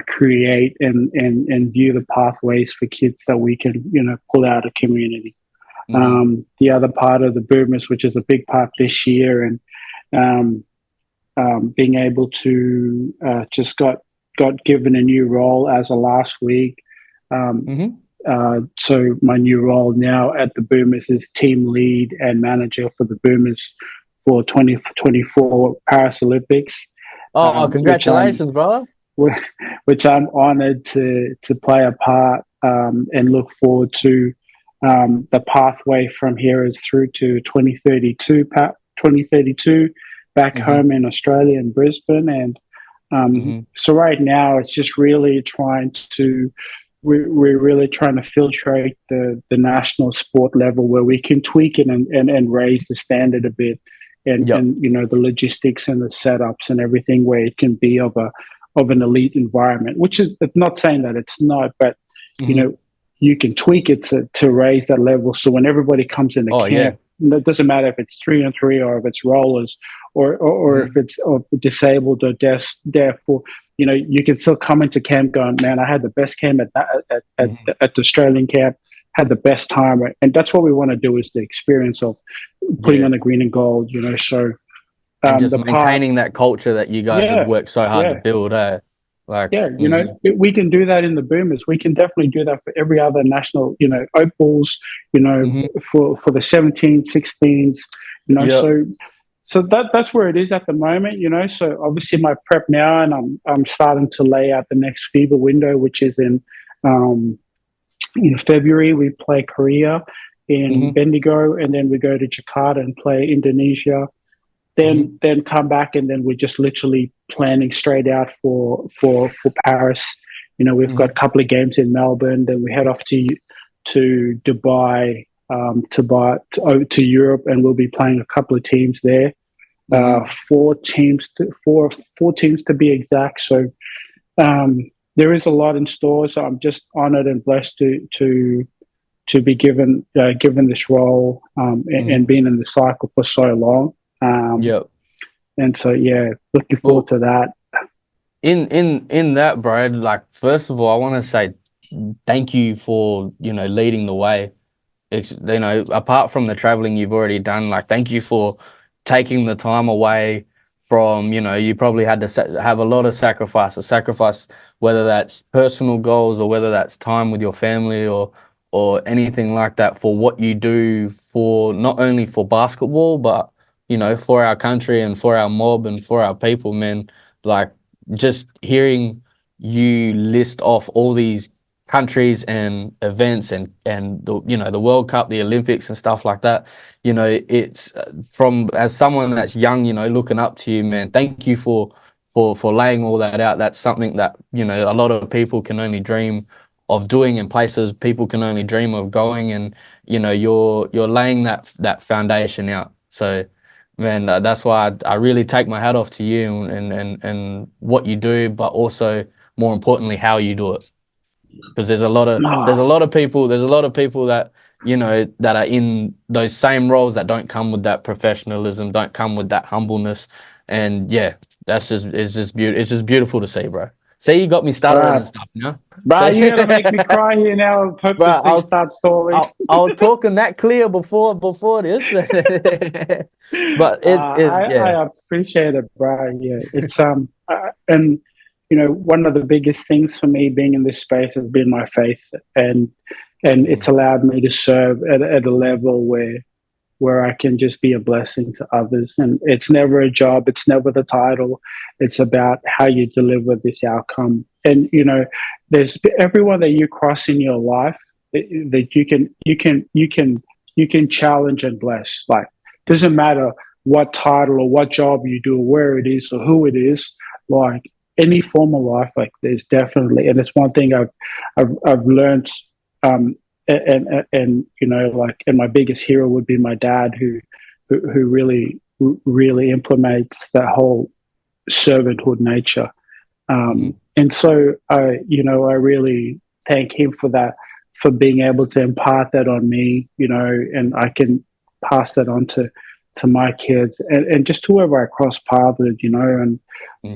S2: create and view the pathways for kids that we can, pull out of community.
S1: Mm-hmm.
S2: The other part of the boomers, which is a big part this year, and um, being able to just got given a new role as of last week. Um,
S1: Mm-hmm.
S2: so my new role now at the Boomers is team lead and manager for the Boomers for 2024 Paris Olympics,
S1: Oh,
S2: which I'm
S1: congratulations, brother.
S2: which I'm honoured to play a part, and look forward to. The pathway from here is through to 2032 back
S1: Mm-hmm.
S2: home in Australia in Brisbane, and
S1: Mm-hmm.
S2: so right now it's just really trying to we're really trying to filtrate the national sport level where we can tweak it and raise the standard a bit,
S1: Yep.
S2: and the logistics and the setups and everything where it can be of an elite environment, which is not saying that it's not, but you
S1: Mm-hmm.
S2: know you can tweak it to raise that level. So when everybody comes into
S1: Oh yeah.
S2: camp, it doesn't matter if it's 3-on-3 or if it's rollers or if
S1: Mm-hmm.
S2: it's disabled or deaf, or you can still come into camp going, man, I had the best camp
S1: Mm-hmm.
S2: at the Australian camp, had the best time, and that's what we want to do is the experience of putting
S1: Yeah.
S2: on the green and gold. So
S1: And just
S2: the part,
S1: maintaining that culture that you guys have
S2: yeah,
S1: worked so hard to
S2: yeah.
S1: build, eh? Like,
S2: Yeah,
S1: mm-hmm.
S2: we can do that in the boomers. We can definitely do that for every other national, opals,
S1: Mm-hmm.
S2: for the 17s, 16s,
S1: Yep.
S2: so that's where it is at the moment. So obviously my prep now, and I'm starting to lay out the next FIBA window, which is um, in February. We play Korea in
S1: Mm-hmm.
S2: Bendigo, and then we go to Jakarta and play Indonesia,
S1: Mm-hmm.
S2: then come back, and then we're just literally planning straight out for Paris. We've got a
S1: Mm-hmm.
S2: couple of games in Melbourne, then we head off to Dubai, to Europe, and we'll be playing a couple of teams there.
S1: Mm-hmm.
S2: Four teams to be exact. So there is a lot in store. So I'm just honoured and blessed to be given this role, and
S1: Mm-hmm.
S2: being in the cycle for so long. Um,
S1: Yep.
S2: and so, yeah, looking forward
S1: Well,
S2: to that.
S1: in that, bro, like first of all, I want to say thank you for, leading the way. Apart from the traveling you've already done, like thank you for taking the time away from, you probably had to have a lot of sacrifice, whether that's personal goals or whether that's time with your family or anything like that for what you do for not only for basketball, but, for our country and for our mob and for our people, man. Like just hearing you list off all these countries and events and the World Cup, the Olympics and stuff like that. It's from as someone that's young, looking up to you, man. Thank you for laying all that out. That's something that a lot of people can only dream of doing in places people can only dream of going, and you're laying that foundation out. So man, that's why I really take my hat off to you and what you do, but also more importantly how you do it, because there's a lot of people that that are in those same roles that don't come with that professionalism, don't come with that humbleness, and yeah, it's just beautiful to see, bro. See, you got me stuttering
S2: Right,
S1: and stuff, you know.
S2: bro,
S1: See,
S2: you're gonna make me cry here now. I hope
S1: bro,
S2: this thing starts stalling.
S1: I was talking that clear before this, but it's yeah.
S2: I appreciate it, bro. Yeah, it's and one of the biggest things for me being in this space has been my faith, and it's
S1: Mhm.
S2: allowed me to serve at a level where I can just be a blessing to others. And it's never a job, it's never the title. It's about how you deliver this outcome. And there's everyone that you cross in your life that you can you can challenge and bless. Like, doesn't matter what title or what job you do or where it is or who it is, like any form of life, like there's definitely, and it's one thing I've learned, and you know, like, and my biggest hero would be my dad, who really implements that whole servanthood nature. And so I really thank him for that, for being able to impart that on me, you know, and I can pass that on to my kids and just whoever I cross paths with, you know. And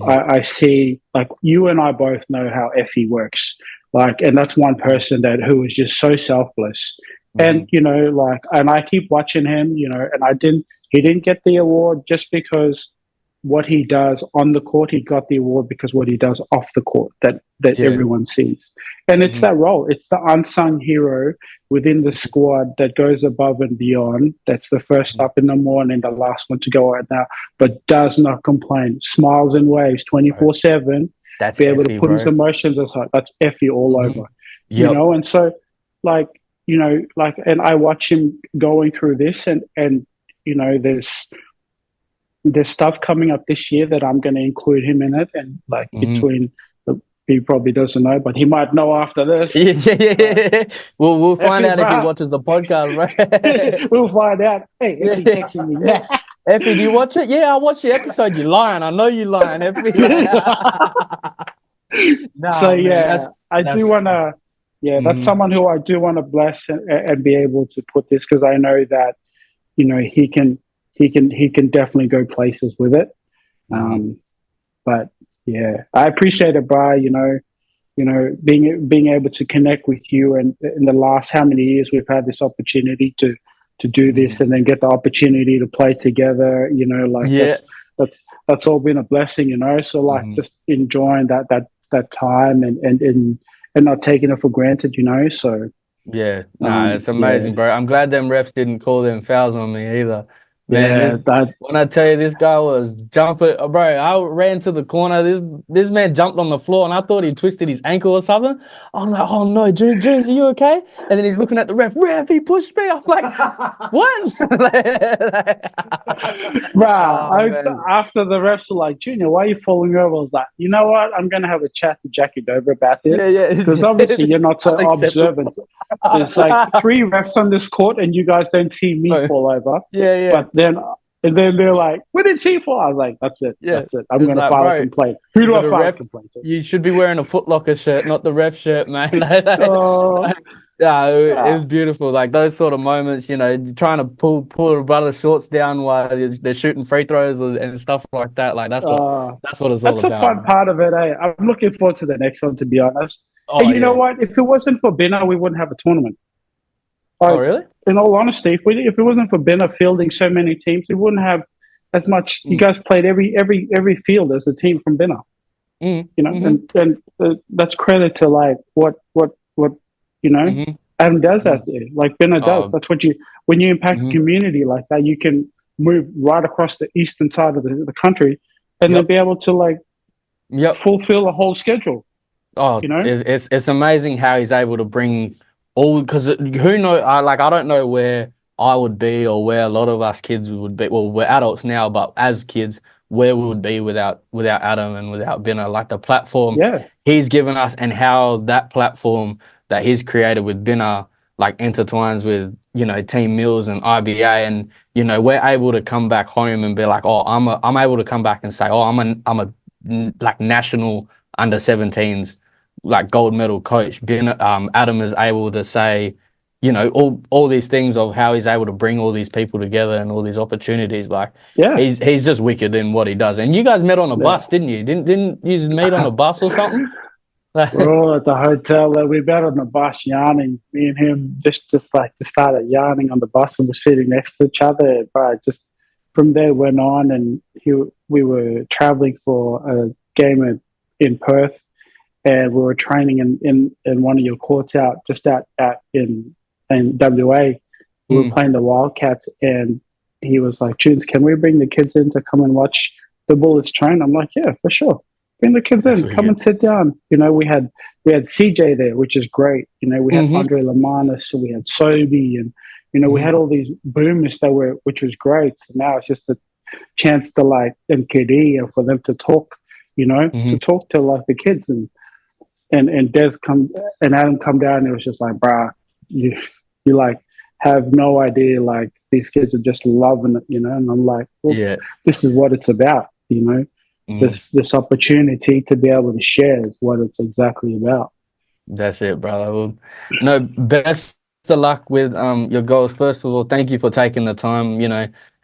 S2: I see, like, you and I both know how Effie works, like, and that's one person who is just so selfless. And, you know, like, and I keep watching him, you know, and he didn't get the award just because what he does on the court. He got the award because what he does off the court that everyone sees. And it's that role. It's the unsung hero within the squad that goes above and beyond. That's the first up in the morning, the last one to go out now, but does not complain. Smiles and waves 24/7.
S1: That's
S2: be able
S1: Effie,
S2: to put
S1: bro.
S2: his emotions aside. That's Effie all over.
S1: Yep.
S2: You know, and so, like, you know, like, and I watch him going through this, and you know, there's stuff coming up this year that I'm going to include him in it, and like between he probably doesn't know, but he might know after this.
S1: Yeah. We'll find
S2: Effie,
S1: out if he watches the podcast, right?
S2: We'll find out. Hey, Effie texting me now.
S1: Effie, do you watch it? Yeah, I watched the episode. You lying? I know you lying, Effie.
S2: So yeah, I do want to. Yeah, that's someone who I do want to bless and be able to put this, because I know that, you know, he can definitely go places with it. But yeah, I appreciate it, Bri. You know, being able to connect with you, and in the last how many years we've had this opportunity to do this, and then get the opportunity to play together. You know, like that's all been a blessing. You know, so like just enjoying that time and not taking it for granted. You know, so
S1: yeah, it's amazing, bro. I'm glad them refs didn't call them fouls on me either. Man, when I tell you, this guy was jumping, bro. I ran to the corner. This man jumped on the floor, and I thought he twisted his ankle or something. I'm like, oh no, Junz, are you okay? And then he's looking at the ref. He pushed me. I'm like, what?
S2: After the refs were like, Junior, why are you falling over? I was like, you know what? I'm gonna have a chat to Jackie Dover about this.
S1: Yeah.
S2: Because obviously you're not so observant. There's like 3 refs on this court, and you guys don't see me fall over.
S1: Yeah.
S2: But then they're like, "What did he fall?" I was like, "That's it. That's it. I'm going to file a complaint." Who do I file a complaint to?
S1: You should be wearing a Foot Locker shirt, not the ref shirt, man. Yeah, it was beautiful. Like those sort of moments, you know, trying to pull a brother's shorts down while they're shooting free throws and stuff like that. Like that's what it's all about.
S2: That's a fun part of it. I'm looking forward to the next one, to be honest. And you know what? If it wasn't for Binar, we wouldn't have a tournament.
S1: Oh, really?
S2: In all honesty, if it wasn't for Binar fielding so many teams, we wouldn't have as much. You guys played every field as a team from Binar. You know, and that's credit to like what you know. Adam does that there, like Binar does. That's what when you impact a community like that, you can move right across the eastern side of the country, and then be able to like fulfill a whole schedule.
S1: Oh, you know, it's amazing how he's able to bring all, because who knows? I don't know where I would be or where a lot of us kids would be. Well, we're adults now, but as kids, where we would be without Adam and without Binar. Like the platform he's given us, and how that platform that he's created with Binar like intertwines with, you know, Team Mills and IBA, and you know, we're able to come back home and be like, oh, I'm able to come back and say, oh, I'm a like national under 17s like gold medal coach. Adam is able to say, you know, all these things of how he's able to bring all these people together and all these opportunities. Like, he's just wicked in what he does. And you guys met on a bus, didn't you? Didn't you meet on a bus or something?
S2: We're all at the hotel. We met on the bus yarning. Me and him just started yarning on the bus, and we're sitting next to each other. But just from there went on, and we were traveling for a game in Perth. And we were training in one of your courts out in WA. We were playing the Wildcats, and he was like, Junz, can we bring the kids in to come and watch the Bullets train? I'm like, yeah, for sure. Bring the kids in, come and sit down. You know, we had CJ there, which is great. You know, we had Andre Lamanis, and we had Sobe, and We had all these boomers which was great. So now it's just a chance to like MKD and for them to talk, to talk to like the kids and Des come and Adam come down and it was just like, bruh, you like have no idea, like these kids are just loving it, and I'm like, well, this is what it's about, this opportunity to be able to share is what it's exactly about.
S1: That's it, brother. Well, no, best of luck with your goals. First of all, thank you for taking the time,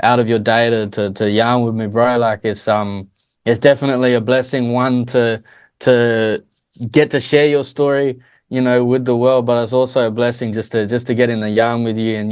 S1: out of your day to yarn with me, bro. Like it's definitely a blessing, one to get to share your story, with the world, but it's also a blessing just to get in the yarn with you and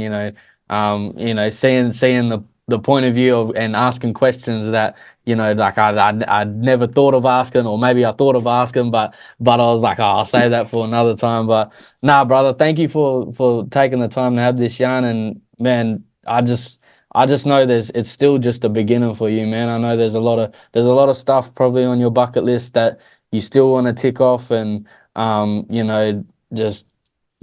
S1: seeing the point of view of and asking questions that like I never thought of asking, or maybe I thought of asking, but I was like, oh, I'll save that for another time. But nah, brother, thank you for taking the time to have this yarn, and man, I just know it's still just the beginning for you, man. I know there's a lot of stuff probably on your bucket list that you still want to tick off, and just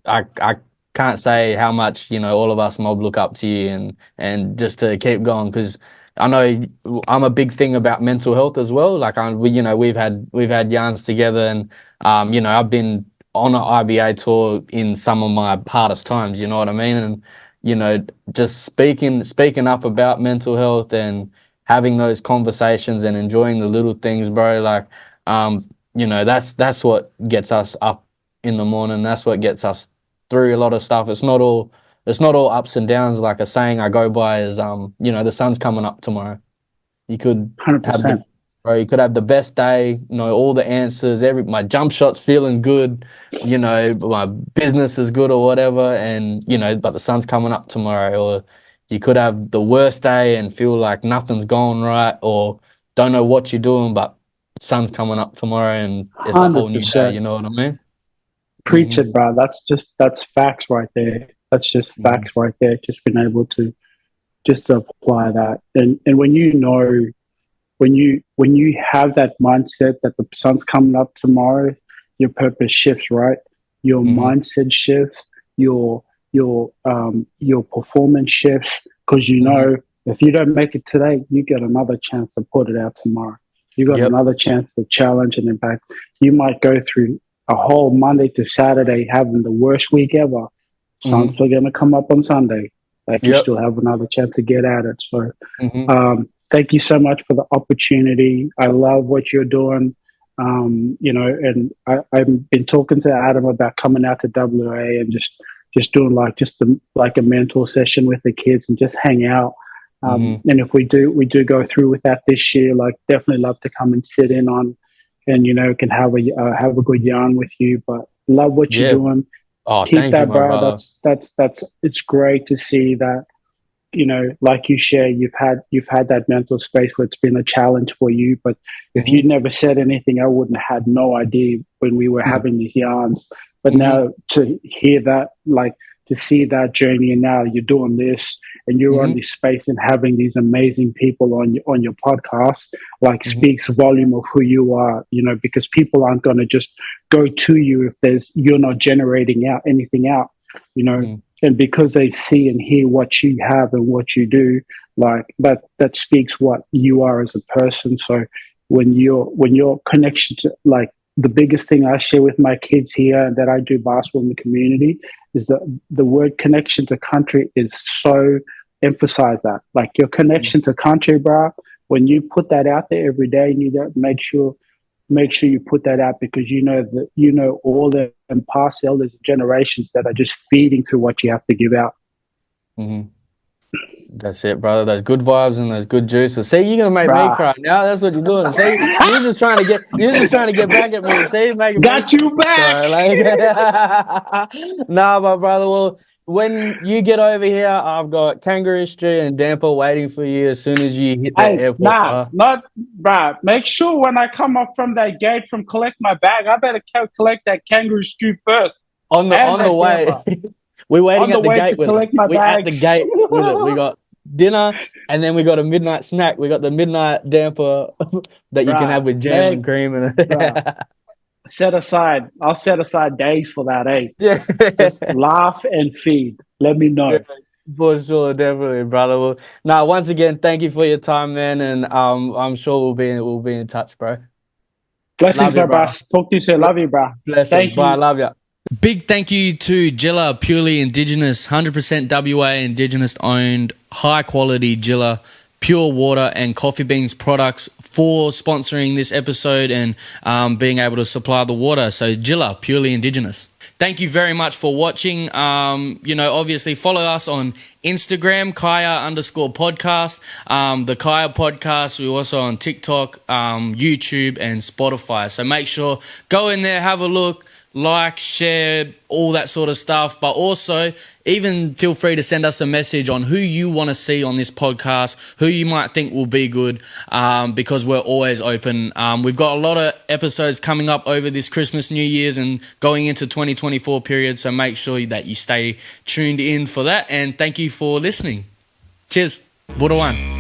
S1: I can't say how much all of us mob look up to you, and just to keep going, because I know I'm a big thing about mental health as well. Like we've had yarns together, and I've been on an IBA tour in some of my hardest times. You know what I mean? And just speaking up about mental health and having those conversations and enjoying the little things, bro. Like that's what gets us up in the morning. That's what gets us through a lot of stuff. It's not all ups and downs. Like a saying I go by is the sun's coming up tomorrow. You could
S2: 100%.
S1: You could have the best day, all the answers, my jump shot's feeling good, my business is good or whatever, and but the sun's coming up tomorrow. Or you could have the worst day and feel like nothing's going right, or don't know what you're doing, but the sun's coming up tomorrow and it's 100%. A whole new day. You know what I mean?
S2: Preach it, bro. That's facts right there. That's just facts right there. Just being able to apply that, and when when you have that mindset that the sun's coming up tomorrow, your purpose shifts, right? Your mindset shifts, your performance shifts, because if you don't make it today, you get another chance to put it out tomorrow. You got another chance to challenge and impact. You might go through a whole Monday to Saturday having the worst week ever. Sun's still going to come up on Sunday. Like you still have another chance to get at it. So thank you so much for the opportunity. I love what you're doing. And I've been talking to Adam about coming out to WA and just doing like a mentor session with the kids and just hang out. And if we do go through with that this year, like definitely love to come and sit in on, and can have a good yarn with you. But love what you're doing.
S1: Oh,
S2: keep that, bro. That's it's great to see that. Like you share, you've had that mental space where it's been a challenge for you. But if you never said anything, I wouldn't have had no idea when we were having these yarns. But now to hear that, like to see that journey, and now you're doing this, and you're on this space and having these amazing people on your podcast, like speaks volume of who you are. Because people aren't going to just go to you if you're not generating anything out. And because they see and hear what you have and what you do, like that speaks what you are as a person. So when your connection to, like, the biggest thing I share with my kids here that I do basketball in the community is that the word connection to country is so emphasize that. Like your connection to country, bro, when you put that out there every day, you need to make sure you put that out, because all the past elders and generations that are just feeding through what you have to give out.
S1: That's it, brother. Those good vibes and those good juices. See, you're gonna make me cry now. That's what you're doing. See, you're just trying to get back at me. See,
S2: got you back.
S1: Nah, my brother. Well, when you get over here, I've got Kangaroo Street and Damper waiting for you as soon as you hit the airport.
S2: Bruh. Make sure when I come up from that gate from collect my bag, I better collect that Kangaroo Street first.
S1: On the way. We're waiting at the gate with it. We're at the gate with it. We got dinner, and then we got a midnight snack. We got the midnight damper that you can have with jam and cream.
S2: I'll set aside days for that, eh?
S1: Yeah.
S2: Just laugh and feed. Let me know.
S1: For sure, definitely, brother. Well, now, once again, thank you for your time, man, and I'm sure we'll be in touch, bro.
S2: Blessings,
S1: Love you,
S2: my bro.
S1: brother.
S2: Talk to you soon. Love you, bro.
S1: Blessings.
S2: Thank
S1: Bye.
S2: you.
S1: Love ya. Big thank you to Jilla, purely Indigenous, 100% WA Indigenous owned, high quality Jilla, pure water and coffee beans products for sponsoring this episode and being able to supply the water. So Jilla, purely Indigenous. Thank you very much for watching. Obviously follow us on Instagram, Kiya_podcast, the Kiya Podcast. We're also on TikTok, YouTube and Spotify. So make sure, go in there, have a look, like, share, all that sort of stuff. But also, even feel free to send us a message on who you want to see on this podcast, who you might think will be good, because we're always open. We've got a lot of episodes coming up over this Christmas, New Year's, and going into 2024 period. So make sure that you stay tuned in for that. And thank you for listening. Cheers. Buddha one.